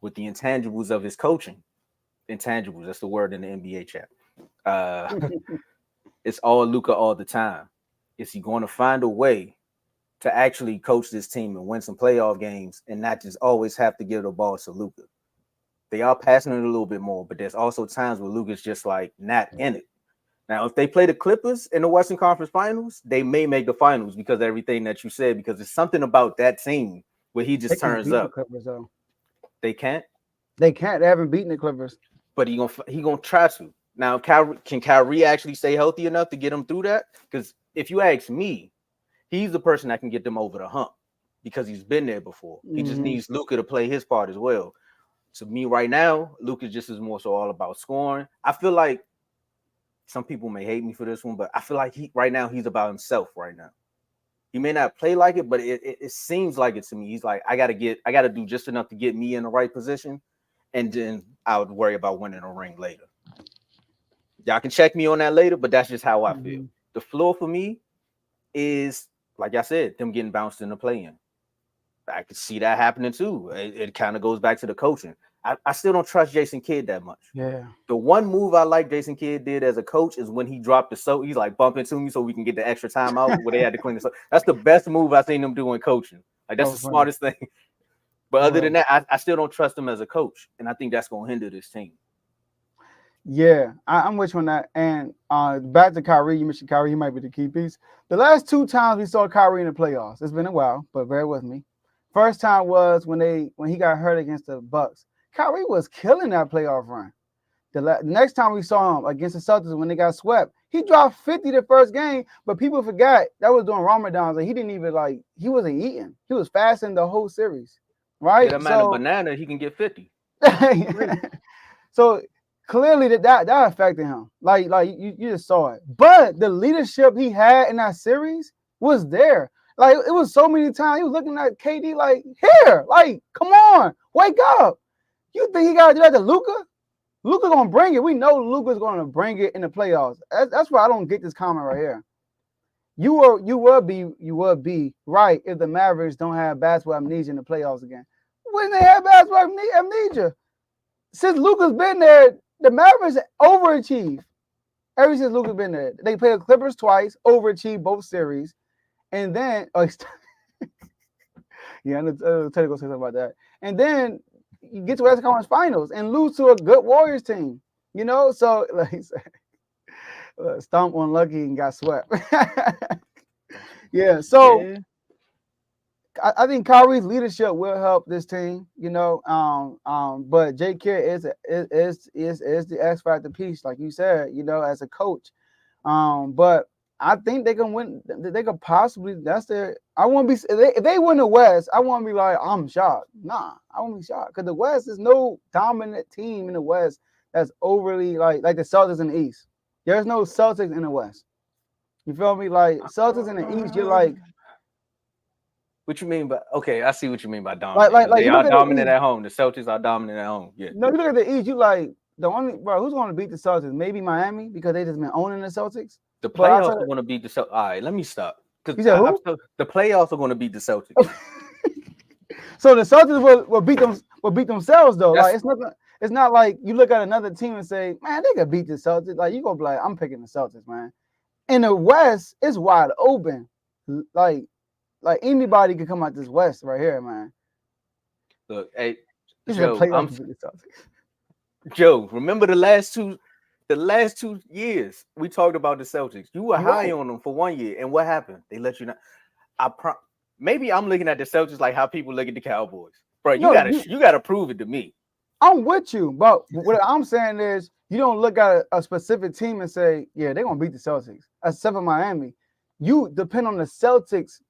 with the intangibles of his coaching. Intangibles, that's the word in the NBA chat. It's all Luka all the time. Is he going to find a way to actually coach this team and win some playoff games and not just always have to give the ball to Luka? They are passing it a little bit more, but there's also times where Luka's just like not in it. Now, if they play the Clippers in the Western Conference Finals, they may make the finals because of everything that you said, because there's something about that team where he just turns up. The Clippers, though. They can't? They can't. They haven't beaten the Clippers. But he gonna try to. Now, can Kyrie actually stay healthy enough to get him through that? Because if you ask me, he's the person that can get them over the hump because he's been there before. He just needs Luka to play his part as well. To me right now, Luka just is more so all about scoring. I feel like some people may hate me for this one, but I feel like right now he's about himself right now. He may not play like it, but it seems like it to me. He's like, I gotta do just enough to get me in the right position, and then I would worry about winning a ring later. Y'all can check me on that later, but that's just how I feel. The floor for me is, like I said, them getting bounced in the play-in. I could see that happening too. It kind of goes back to the coaching. I still don't trust Jason Kidd that much. Yeah. The one move I like Jason Kidd did as a coach is when he dropped the soap. He's like, bump into me so we can get the extra time out where they had to clean the soap. That's the best move I've seen him do in coaching. Like, that's the smartest thing. But other than that, I still don't trust him as a coach. And I think that's going to hinder this team. Yeah, I'm with you on that. And back to Kyrie, you mentioned Kyrie, he might be the key piece. The last two times we saw Kyrie in the playoffs, it's been a while, but bear with me. First time was when he got hurt against the Bucks. Kyrie was killing that playoff run. The next time we saw him against the Celtics when they got swept, he dropped 50 the first game, but people forgot that was during Ramadan. Like, he didn't even he wasn't eating. He was fasting the whole series, right? Get a man a banana, he can get 50. So clearly that affected him. Like you just saw it. But the leadership he had in that series was there. Like, it was so many times he was looking at KD like, here, like, come on, wake up. You think he got to do that to Luka? Luka gonna bring it. We know Luka's gonna bring it in the playoffs. That's why I don't get this comment right here. You will be right if the Mavericks don't have basketball amnesia in the playoffs again. When they have basketball amnesia, since Luka's been there, the Mavericks overachieve. Ever since Luka's been there, they played the Clippers twice, overachieved both series, and then yeah, Teddy gonna say something about that. And then you get to Western Conference Finals and lose to a good Warriors team, you know. So like he said, Stomp unlucky and got swept. Yeah, so yeah. I think Kyrie's leadership will help this team, you know. But J. Kidd is the X factor piece, like you said, you know, as a coach. But I think they can win. They could possibly. That's their. I won't be. If they win the West, I won't be like, I'm shocked. Nah, I won't be shocked because the West is no dominant team in the West that's overly like the Celtics in the East. There's no Celtics in the West. You feel me? Like Celtics in the East, you're like, What you mean by okay? I see what you mean by dominant. Like They you are look at dominant the East. at home. The Celtics are dominant at home. Yeah. No, you look at the East. You like the only bro who's going to beat the Celtics? Maybe Miami because they just been owning the Celtics. The But playoffs outside are going to beat the Celtics. All right, let me stop. you Because said who? the playoffs are going to beat the Celtics. So the Celtics will beat them. Will beat themselves though. That's- Like it's not. It's not like you look at another team and say, man, they could beat the Celtics. Like you gonna be like, I'm picking the Celtics, man. In the West, it's wide open. Like anybody can come out this West right here, man. Look, hey, This is a Joe, playoff to beat the Celtics. Joe, remember the last 2 years we talked about the Celtics. You were high on them for 1 year, and what happened? They let you know. Maybe I'm looking at the Celtics like how people look at the Cowboys, bro. You gotta prove it to me. I'm with you, but what I'm saying is you don't look at a specific team and say, yeah, they're gonna beat the Celtics, except for Miami. You depend on the Celtics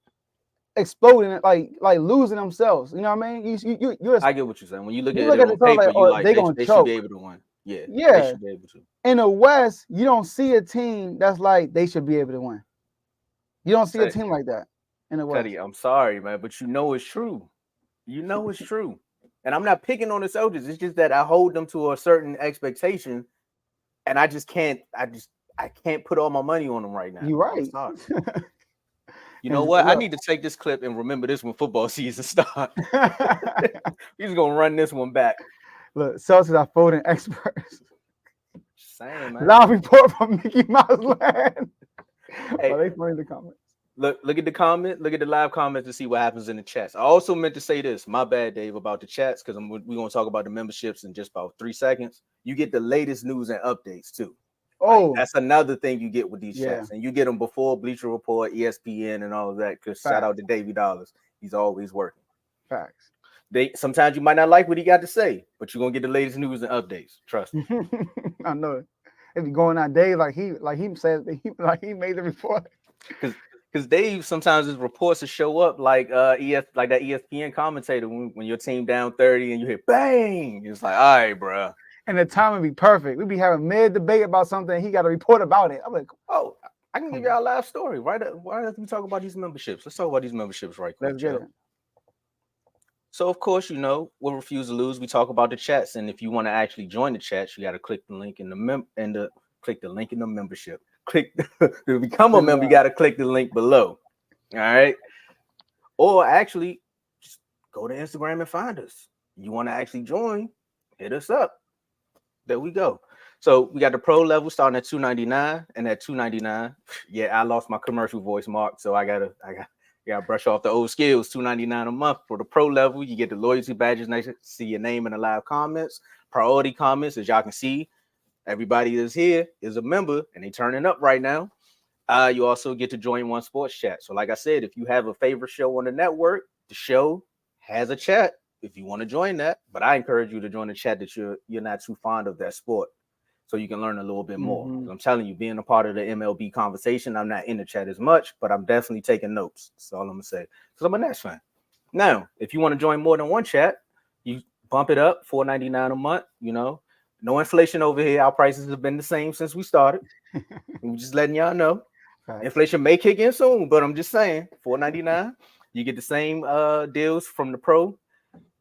exploding, like losing themselves. You know what I mean? You're I get what you're saying. When you look at it on the paper, like, you like they should be able to win. Yeah, they should be able to. In the West, you don't see a team that's like they should be able to win. You don't see a team like that in the West. Teddy, I'm sorry, man, but you know it's true. You know it's true. And I'm not picking on the Celtics. It's just that I hold them to a certain expectation, and I can't put all my money on them right now. You're right. You know what? I need to take this clip and remember this when football season starts. He's gonna run this one back. Look, Celtics are voting experts. Same, man. Live report from Mickey Mouse Land. Hey, they find the comments. Look at the comment. Look at the live comments to see what happens in the chats. I also meant to say this. My bad, Dave, about the chats because we're gonna talk about the memberships in just about 3 seconds. You get the latest news and updates too. Oh, that's another thing you get with these chats, and you get them before Bleacher Report, ESPN, and all of that. Because shout out to Davey Dollars, he's always working. Facts. Sometimes you might not like what he got to say, but you're gonna get the latest news and updates. Trust me. I know it. If you going on Dave, like he said, he made the report. Because Dave sometimes his reports will show up like that ESPN commentator when your team down 30 and you hear bang. It's like, all right, bro. And the time would be perfect. We'd be having mid debate about something. He got a report about it. I'm like, oh, I can give y'all a live story. Right? Why don't we talk about these memberships? Let's talk about these memberships right quick. Let's get it. So of course, we'll refuse to lose. We talk about the chats, and if you want to actually join the chats, you got to click the link in the click the link in the membership. Click to become a member. You got to click the link below. All right. Or actually, just go to Instagram and find us. You want to actually join? Hit us up. There we go. So we got the pro level starting at $2.99, and at $2.99, yeah, I lost my commercial voice, Mark. So I gotta brush off the old skills. $2.99 a month for the pro level. You get the loyalty badges next to see your name in the live comments, priority comments, as y'all can see. Everybody that's here is a member, and they turning up right now. You also get to join one sports chat. So, like I said, if you have a favorite show on the network, the show has a chat. If you want to join that, but I encourage you to join the chat that you're not too fond of that sport, so you can learn a little bit more. I'm telling you, being a part of the MLB conversation, I'm not in the chat as much, but I'm definitely taking notes. That's all I'm gonna say. Because I'm a Nats fan. Now, if you want to join more than one chat, you bump it up, $4.99 a month. No inflation over here. Our prices have been the same since we started. I'm just letting y'all know. Right. Inflation may kick in soon, but I'm just saying, $4.99. You get the same deals from the pro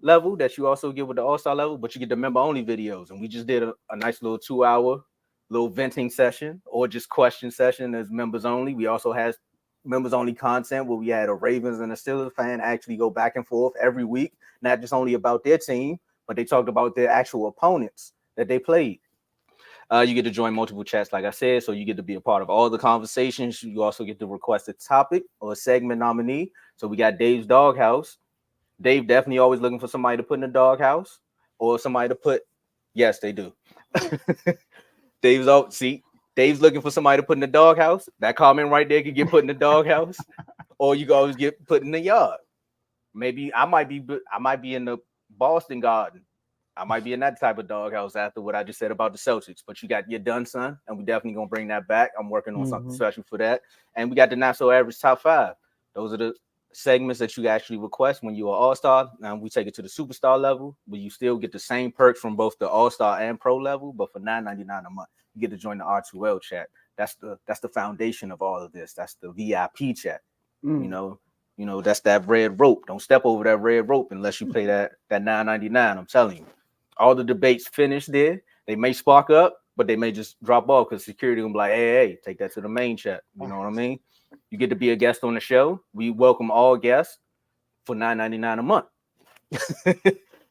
level that you also get with the all-star level, but you get the member-only videos. And we just did a nice little 2-hour little venting session or just question session as members only. We also have members-only content where we had a Ravens and a Steelers fan actually go back and forth every week, not just only about their team, but they talked about their actual opponents that they played. You get to join multiple chats, like I said, so you get to be a part of all the conversations. You also get to request a topic or a segment nominee. So we got Dave's Doghouse. Dave definitely always looking for somebody to put in the doghouse or somebody to put. Yes, they do. Dave's looking for somebody to put in the doghouse. That comment right there could get put in the doghouse, or you can always get put in the yard. Maybe I might be in the Boston Garden. I might be in that type of doghouse after what I just said about the Celtics. But you got your done, son, and we definitely gonna bring that back. I'm working on something special for that. And we got the not so average top 5. Those are the segments that you actually request when you're an all-star. Now we take it to the superstar level, but you still get the same perks from both the all-star and pro level, but for $9.99 a month, you get to join the R2L chat. That's the foundation of all of this. That's the VIP chat. You know, that's that red rope. Don't step over that red rope unless you pay that $9.99. I'm telling you. All the debates finished there. They may spark up, but they may just drop off because security will be like, hey, take that to the main chat. You know what I mean? You get to be a guest on the show. We welcome all guests for $9.99 a month.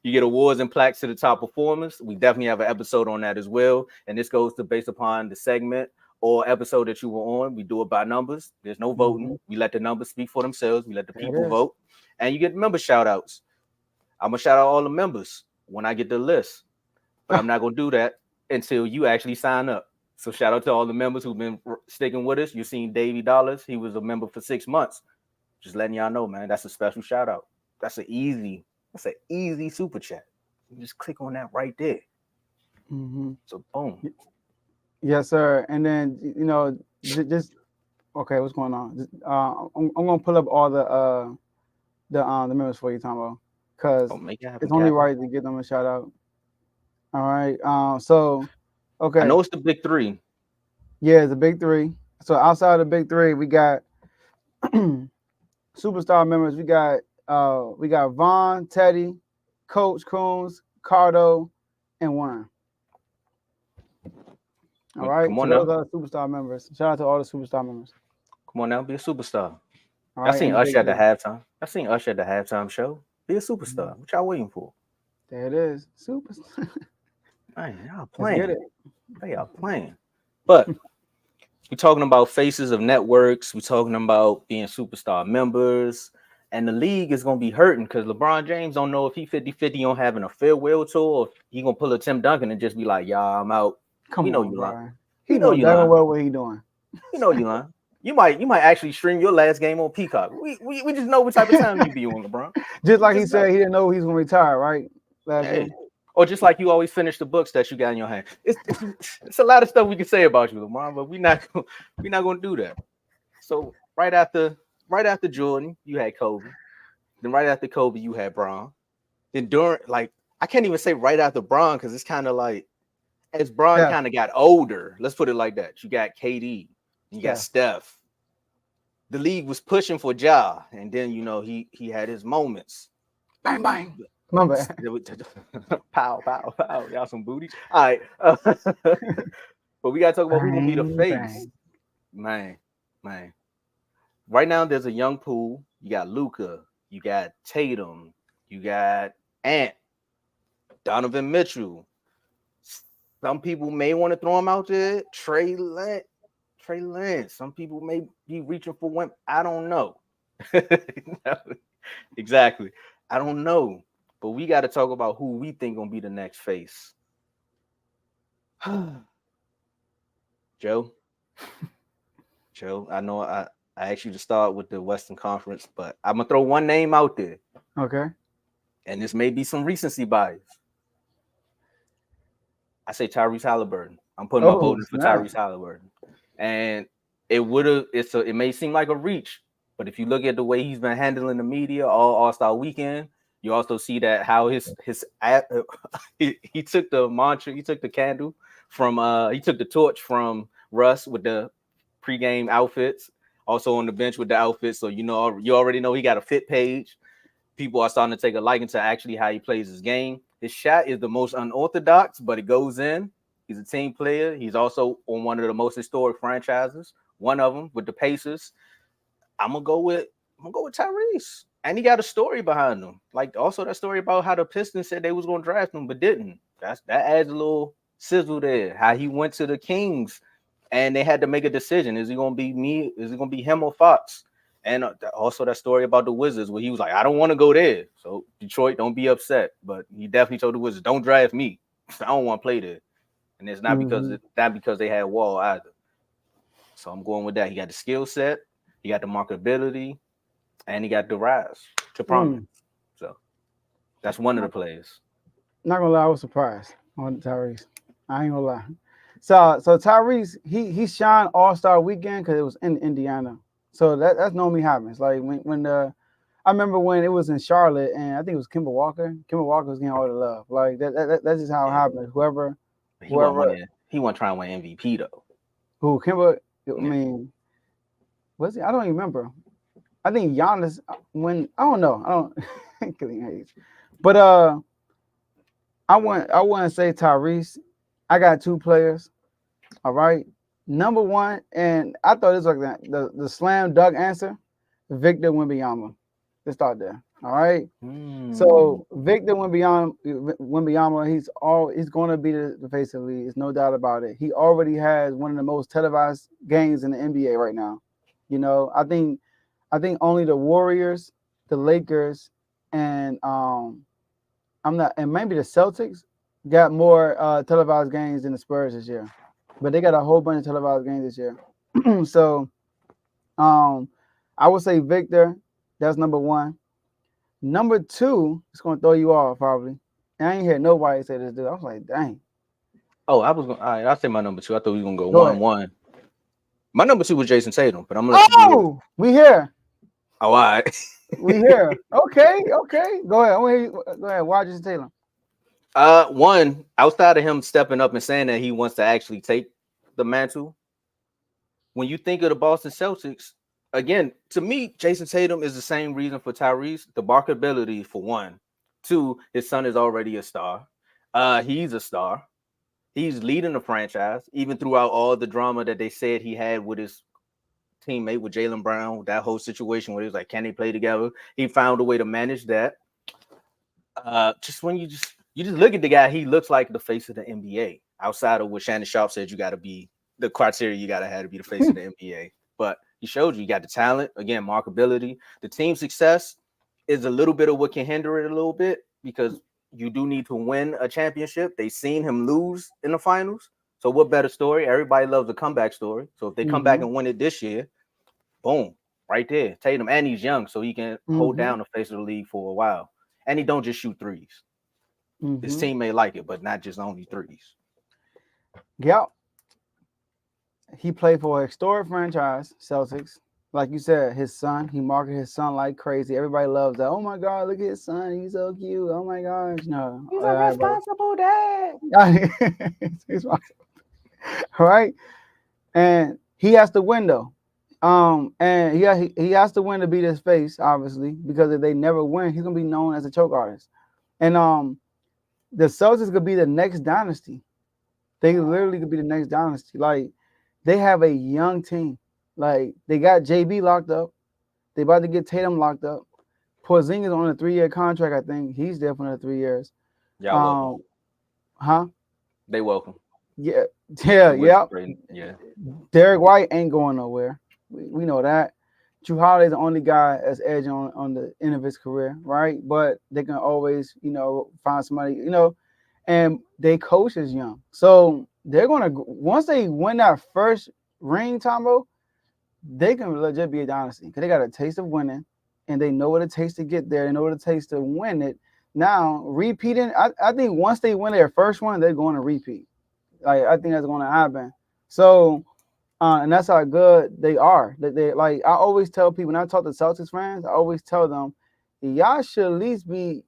You get awards and plaques to the top performers. We definitely have an episode on that as well. And this goes to based upon the segment or episode that you were on. We do it by numbers. There's no voting. We let the numbers speak for themselves. We let the people vote. And you get member shout outs. I'm going to shout out all the members when I get the list. But I'm not going to do that until you actually sign up. So shout out to all the members who've been sticking with us. You've seen Davey Dollars. He was a member for 6 months. Just letting y'all know, man. That's a special shout out. That's an easy super chat. You just click on that right there. So boom. Yes, sir. And then just okay. What's going on? I'm gonna pull up all the members for you, Tomo, because it's only right to give them a shout out. All right. So okay. I know it's the big three. Yeah, it's the big three. So outside of the big three, we got superstar members. We got Vaughn, Teddy, Coach Coombs, Cardo, and Warren. All right. Come on so those now. are superstar members. Shout out to all the superstar members. Come on now, be a superstar. All I seen Usher at the halftime. halftime. I seen Usher at the halftime show. Be a superstar. What y'all waiting for? There it is. Superstar. Man, y'all Let's get playing. it. Y'all playing. But we're talking about faces of networks. We're talking about being superstar members. And the league is going to be hurting because LeBron James don't know if he 50-50 on having a farewell tour or if he going to pull a Tim Duncan and just be like, y'all, I'm out. Come we know on, you lying. He know you lying. Well what he doing. You know you lying. You might actually stream your last game on Peacock. We just know what type of time you be on, LeBron. Just like he said he didn't know he's going to retire, right? Last year. Or just like you always finish the books that you got in your hand. It's a lot of stuff we can say about you, LeBron, but we're not going to do that. So right after Jordan, you had Kobe. Then right after Kobe, you had Bron. Then during, like, I can't even say right after Bron because it's kind of like as Bron kind of got older. Let's put it like that. You got KD, you got Steph. The league was pushing for Ja, and then he had his moments. Bang bang. My bad. Pow pow pow. Y'all some booty. All right. But we gotta talk about who gonna be the face. Man. Right now, there's a young pool. You got Luka. You got Tatum. You got Ant. Donovan Mitchell. Some people may want to throw him out there. Trey Lance. Some people may be reaching for one. I don't know. Exactly. I don't know. But we got to talk about who we think gonna be the next face. Joe, I know I asked you to start with the Western Conference, but I'm gonna throw one name out there. Okay. And this may be some recency bias. I say Tyrese Halliburton. I'm putting my vote in for Tyrese Halliburton. And it may seem like a reach, but if you look at the way he's been handling the media all-Star weekend, you also see that how he took the mantra, he took the candle from he took the torch from Russ with the pregame outfits, also on the bench with the outfits. So you already know he got a fit page. People are starting to take a liking to actually how he plays his game. His shot is the most unorthodox, but it goes in. He's a team player. He's also on one of the most historic franchises, one of them with the Pacers. I'm gonna go with Tyrese. And he got a story behind him. Like also that story about how the Pistons said they was gonna draft him, but didn't. That adds a little sizzle there. How he went to the Kings and they had to make a decision. Is he gonna be me? Is it gonna be him or Fox? And also that story about the Wizards where he was like, I don't want to go there. So Detroit, don't be upset. But he definitely told the Wizards, don't draft me. I don't want to play there. And it's not because they had Wall either. So I'm going with that. He got the skill set, he got the marketability, and he got the rise to prominence. So that's one of the players. Not gonna lie, I was surprised on Tyrese. I ain't gonna lie. So Tyrese, he shined All-Star weekend because it was in Indiana. So that's normally happens. Like when I remember when it was in Charlotte, and I think it was Kemba Walker. Kemba Walker was getting all the love. Like that's just how it happens. Whoever he wasn't trying to win MVP though. Who Kemba? I mean, was he? I don't even remember. I think Giannis when I don't know. I don't killing age. But I want to say Tyrese. I got two players. All right. Number one, and I thought this was like the slam dunk answer, Victor Wembanyama. Let's start there. All right. So Victor Wembanyama, he's going to be the face of the league. There's no doubt about it. He already has one of the most televised games in the NBA right now. You know, I think only the Warriors, the Lakers, and maybe the Celtics got more televised games than the Spurs this year. But they got a whole bunch of televised games this year. So I would say Victor, that's number one. Number two, it's gonna throw you off probably. And I ain't hear nobody say this dude. I was like, dang. Oh, I was gonna. All right, I'll say my number two. I thought we were gonna go Go 1-1. My number two was Jason Tatum, but I'm gonna. Oh, we here. Oh, all right. We here. Okay. Go ahead. Go ahead. Why Jason Tatum? One, outside of him stepping up and saying that he wants to actually take the mantle, when you think of the Boston Celtics, again, to me, Jason Tatum is the same reason for Tyrese. The marketability for one. Two, his son is already a star. He's a star. He's leading the franchise, even throughout all the drama that they said he had with his teammate, with Jaylen Brown, that whole situation where he was like, can they play together? He found a way to manage that. Just when you just look at the guy, he looks like the face of the NBA. Outside of what Shannon Sharp said, you got to be the criteria you got to have to be the face of the NBA. But he showed you got the talent, again, markability. The team success is a little bit of what can hinder it a little bit because you do need to win a championship. They seen him lose in the finals. So what better story? Everybody loves a comeback story. So if they come back and win it this year, boom, right there. Tatum, and he's young, so he can hold down the face of the league for a while. And he don't just shoot threes. His team may like it, but not just only threes. Yep. He played for a historic franchise, Celtics. Like you said, his son, he marketed his son like crazy. Everybody loves that. Oh my God, look at his son. He's so cute. Oh my gosh. No. He's a responsible dad. He's responsible. All right. And he has to win though. And he has to win to beat his face, obviously, because if they never win, he's gonna be known as a choke artist. And the Celtics could be the next dynasty. They literally could be the next dynasty. Like they have a young team. Like they got JB locked up. They about to get Tatum locked up. Porzingis on a 3-year contract. I think he's there for another 3 years. Yeah, they welcome. Yeah. Derek White ain't going nowhere. We know that. Drew Holiday's the only guy that's edging on the end of his career, right? But they can always, find somebody, and they coach is young. So they're gonna once they win that first ring, Tomo, they can legit be a dynasty because they got a taste of winning and they know what it takes to get there. They know what it takes to win it. Now, repeating, I think once they win their first one, they're going to repeat. Like I think that's going to happen. So, and that's how good they are. That they like. I always tell people when I talk to Celtics fans, I always tell them, y'all should at least be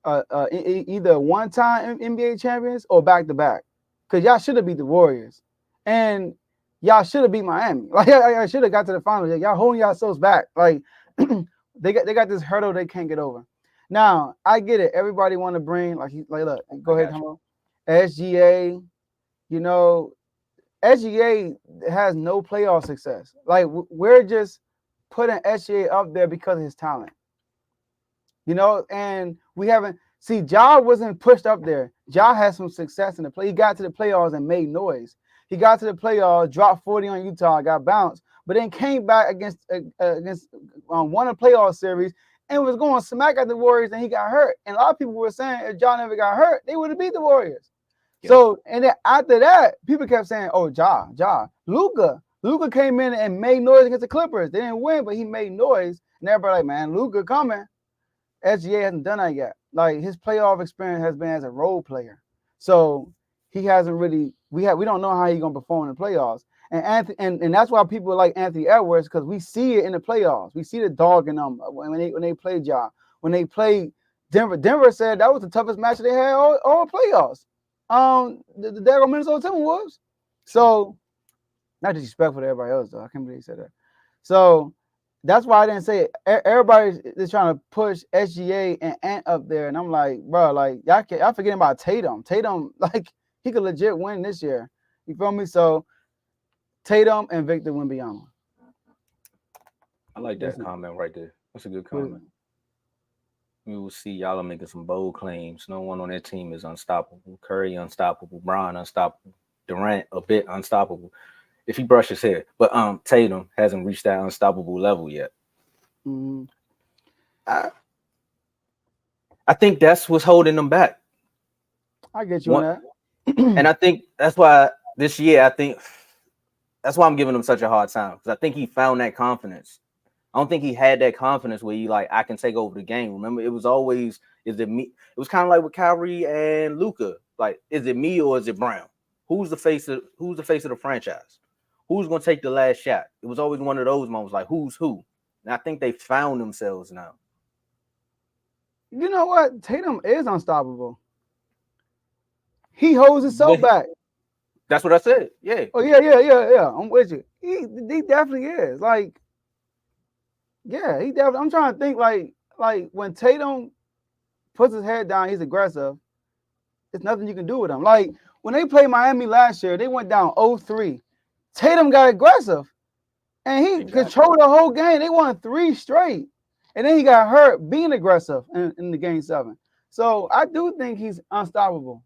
either one-time NBA champions or back-to-back, because y'all should have beat the Warriors, and y'all should have beat Miami. Like I should have got to the finals. Y'all holding yourselves back. Like they got this hurdle they can't get over. Now I get it. Everybody want to bring look. Go ahead, Tomo. SGA. SGA has no playoff success. Like we're just putting SGA up there because of his talent. And we haven't Ja wasn't pushed up there. Ja had some success in the play. He got to the playoffs and made noise. He got to the playoffs, dropped 40 on Utah, got bounced, but then came back against won a playoff series and was going smack at the Warriors, and he got hurt. And a lot of people were saying if Ja never got hurt, they would have beat the Warriors. Yep. So, and then after that, people kept saying, oh, Ja. Luka came in and made noise against the Clippers. They didn't win, but he made noise. And everybody like, man, Luka coming. SGA hasn't done that yet. Like his playoff experience has been as a role player. So he hasn't really, we don't know how he's gonna perform in the playoffs. And that's why people like Anthony Edwards, because we see it in the playoffs. We see the dog in them when they play Ja. When they play Denver. Denver said that was the toughest match they had all playoffs. The Daryl Minnesota Timberwolves. So not disrespectful to everybody else though. I can't believe he said that. So That's why I didn't say it. Everybody is trying to push SGA and Ant up there, and I'm like, bro, like y'all forgetting about Tatum. Tatum, like he could legit win this year. You feel me? So Tatum and Victor Wembanyama. I like that comment right there. That's a good comment. We will see y'all are making some bold claims. No one on that team is unstoppable. Curry unstoppable. Bron unstoppable. Durant a bit unstoppable. If he brushes his hair, but Tatum hasn't reached that unstoppable level yet. Mm-hmm. I think that's what's holding them back. I get you on that. And I think that's why this year, that's why I'm giving him such a hard time, because I think he found that confidence. I don't think he had that confidence where he like, I can take over the game. Remember, it was always, is it me? It was kind of like with Kyrie and Luka. Like, is it me or is it Brown? Who's the face of the franchise? Who's going to take the last shot? It was always one of those moments, like, who's who? And I think they found themselves now. You know what? Tatum is unstoppable. He holds himself back. That's what I said. Yeah. Oh, yeah. I'm with you. He definitely is. Like, yeah, he definitely. I'm trying to think, like when Tatum puts his head down, he's aggressive. There's nothing you can do with him. Like, when they played Miami last year, they went down 0-3. Tatum got aggressive, and he controlled the whole game. They won 3 straight, and then he got hurt being aggressive in the game 7. So I do think he's unstoppable.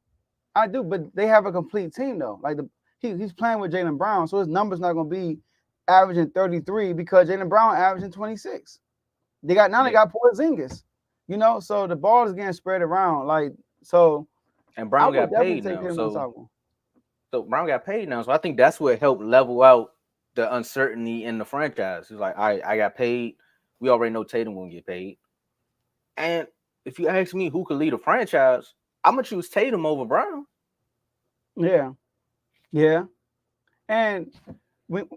I do, but they have a complete team though. Like he's playing with Jaylen Brown, so his number's not going to be averaging 33 because Jaylen Brown averaging 26. They got Porzingis, you know. So the ball is getting spread around, like so. And Brown got paid now, so Brown got paid now. So I think that's what helped level out the uncertainty in the franchise. It's like, I got paid. We already know Tatum won't get paid. And if you ask me who could lead a franchise, I'm gonna choose Tatum over Brown. Yeah. And when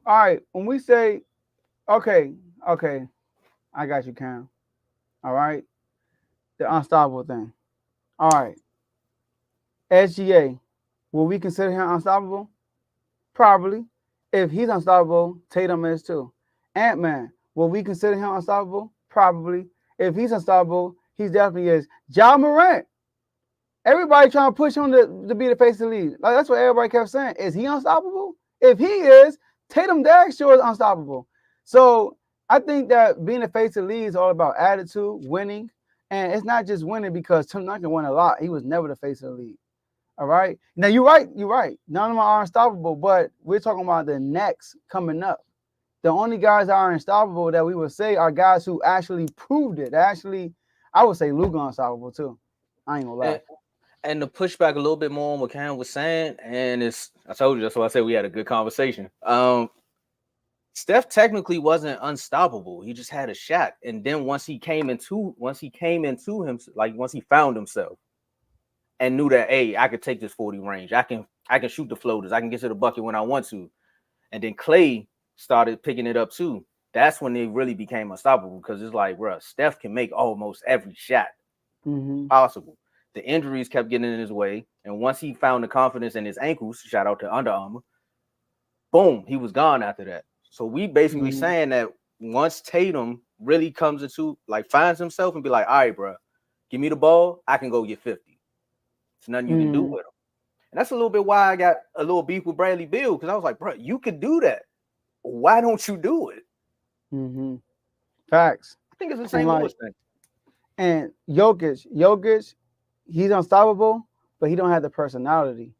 we say, okay, I got you, Cam. All right, the unstoppable thing. All right, SGA, will we consider him unstoppable? Probably. If he's unstoppable, Tatum is too. Ant-Man, will we consider him unstoppable? Probably. If he's unstoppable, he definitely is. Ja Morant. Everybody trying to push him to be the face of the league. Like, that's what everybody kept saying. Is he unstoppable? If he is, Tatum Dag sure is unstoppable. So I think that being the face of the league is all about attitude, winning. And it's not just winning because Tim Duncan won a lot. He was never the face of the league. All right. Now you're right. None of them are unstoppable, but we're talking about the next coming up. The only guys that are unstoppable that we would say are guys who actually proved it. Actually, I would say Luka unstoppable too. I ain't gonna lie. And to push back a little bit more on what Cam was saying, and I told you that's why I said we had a good conversation. Steph technically wasn't unstoppable. He just had a shot. And then once he came into him, like once he found himself and knew that, hey, I could take this 40 range. I can shoot the floaters. I can get to the bucket when I want to. And then Clay started picking it up too. That's when they really became unstoppable, because it's like, bro, Steph can make almost every shot possible. The injuries kept getting in his way. And once he found the confidence in his ankles, shout out to Under Armour, boom, he was gone after that. So we basically saying that once Tatum really comes into, like, finds himself and be like, all right, bro, give me the ball, I can go get 50. There's nothing you can do with him. And that's a little bit why I got a little beef with Bradley Beal, because I was like, bro, you could do that. Why don't you do it? Facts. I think it's the same thing. And Jokic, he's unstoppable, but he don't have the personality.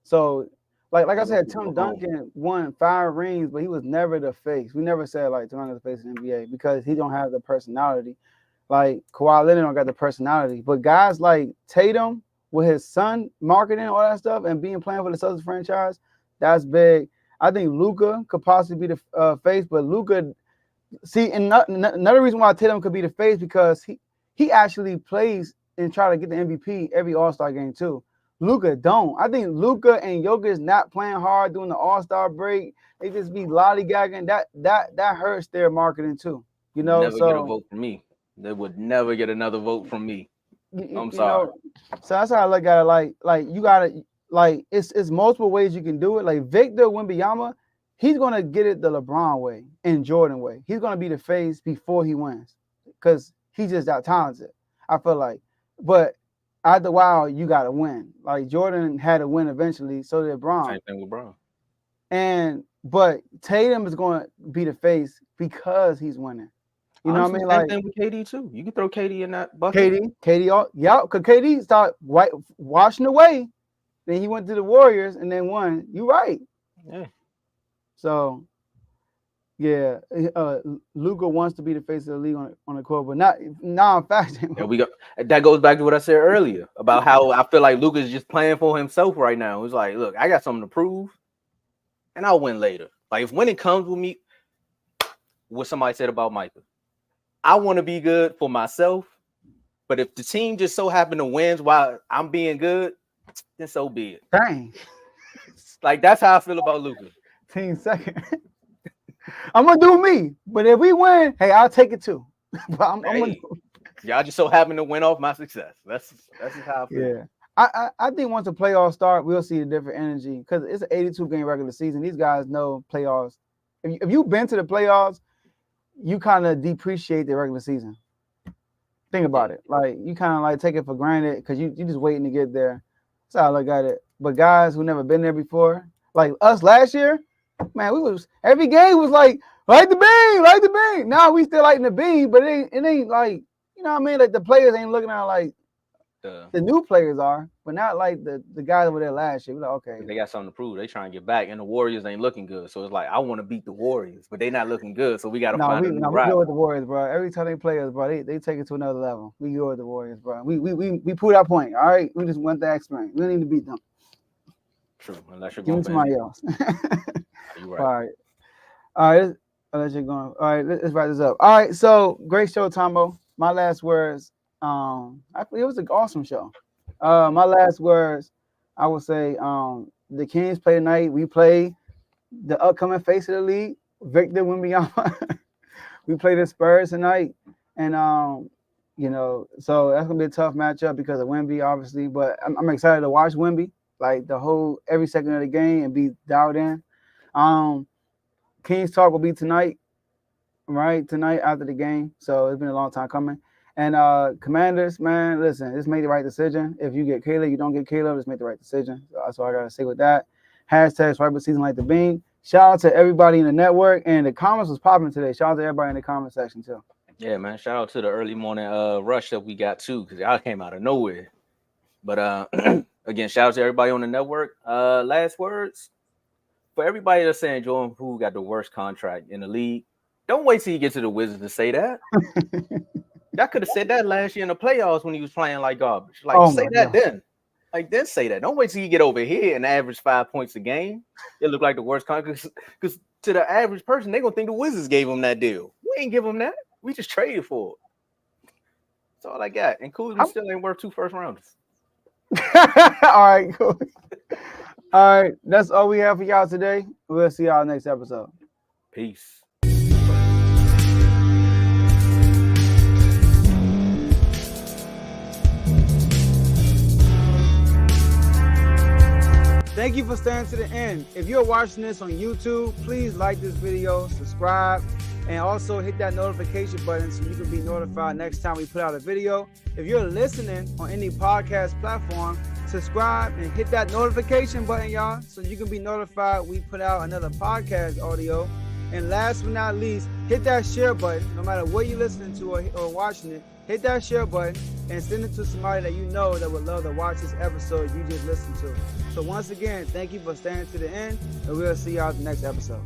So, like I said, Tim Duncan won 5 rings, but he was never the face. We never said like Tim Duncan's the face of the NBA because he don't have the personality. Like Kawhi Leonard don't got the personality. But guys like Tatum, with his son marketing all that stuff and being playing for the Celtics franchise, that's big. I think Luka could possibly be the face, but Luka, see, and another reason why Tatum could be the face because he actually plays and try to get the MVP every All-Star game too. Luka don't. I think Luka and Jokic not playing hard during the All-Star break. They just be lollygagging. That hurts their marketing too. You know, never get a vote from me. They would never get another vote from me. I'm sorry. So that's how I look at it. Like you gotta, like it's multiple ways you can do it. Like Victor Wembanyama, he's gonna get it the LeBron way and Jordan way. He's gonna be the face before he wins because he's just that talented. I feel like, but after a while, you gotta win. Like Jordan had to win eventually, so did LeBron. Same thing with Bron. But Tatum is going to be the face because he's winning. You know what I mean? Like same thing with KD too. You can throw KD in that bucket. KD, yeah, because KD started washing away. Then he went to the Warriors and then won. You right. Yeah. So, yeah, Luka wants to be the face of the league on the court, but not in fact. Yeah, we go. That goes back to what I said earlier about how I feel like Luka's just playing for himself right now. It's like, look, I got something to prove, and I'll win later. Like if when it comes with me, what somebody said about Micah, I want to be good for myself, but if the team just so happen to win while I'm being good, then so be it. Dang. Like that's how I feel about Luka. Team second. I'm gonna do me, but if we win, hey, I'll take it too. But I'm gonna do. Y'all just so happen to win off my success. That's just how I feel. Yeah. I think once the playoffs start, we'll see a different energy because it's an 82-game regular season. These guys know playoffs. If you've been to the playoffs, you kind of depreciate the regular season. Think about it. Like you kind of like take it for granted because you just waiting to get there. That's how I look at it. But guys who never been there before, like us last year, man, every game was like light the beam. Now we still lighting the beam, but it ain't like, you know what I mean? Like the players ain't looking at like the new players are, but not like the guys over there last year. We're like, okay. They got something to prove. They trying to get back, and the Warriors ain't looking good. So it's like, I want to beat the Warriors, but they not looking good. So we got to find a new route. We go with the Warriors, bro. Every time they play us, bro, they take it to another level. We go with the Warriors, bro. We proved our point, all right? We just want the experience. We don't need to beat them. True, unless you're going to somebody else. You're right. All right. Unless you're going. All right, let's wrap this up. All right, so great show, Tomo. My last words. I think it was an awesome show. My last words, I would say, the Kings play tonight. We play the upcoming face of the league, Victor Wembanyama. We play the Spurs tonight, and so that's gonna be a tough matchup because of Wemby, obviously. But I'm excited to watch Wemby, like every second of the game, and be dialed in. Kings talk will be tonight, right? Tonight after the game. So it's been a long time coming. And Commanders, man, listen, just make the right decision. If you get Caleb, you don't get Caleb, just make the right decision. So that's what I gotta say with that. Hashtag Swiper Season Like the Bean. Shout out to everybody in the network, and the comments was popping today. Shout out to everybody in the comment section too. Yeah, man. Shout out to the early morning rush that we got too, because y'all came out of nowhere. But again, shout out to everybody on the network. Last words for everybody that's saying Jordan Poole got the worst contract in the league. Don't wait till you get to the Wizards to say that. Y'all could have said that last year in the playoffs when he was playing like garbage. Like, say that then. Like, then say that. Don't wait till you get over here and average 5 points a game. It looked like the worst contract. Because to the average person, they're going to think the Wizards gave him that deal. We ain't give them that. We just traded for it. That's all I got. And Coombs still ain't worth 2 first rounders. All right, cool. All right. That's all we have for y'all today. We'll see y'all next episode. Peace. Thank you for staying to the end. If you're watching this on YouTube, please like this video, subscribe, and also hit that notification button so you can be notified next time we put out a video. If you're listening on any podcast platform, subscribe and hit that notification button, y'all, so you can be notified we put out another podcast audio. And last but not least, hit that share button. No matter what you're listening to or watching it, hit that share button and send it to somebody that you know that would love to watch this episode you just listened to. So once again, thank you for staying to the end, and we'll see y'all at the next episode.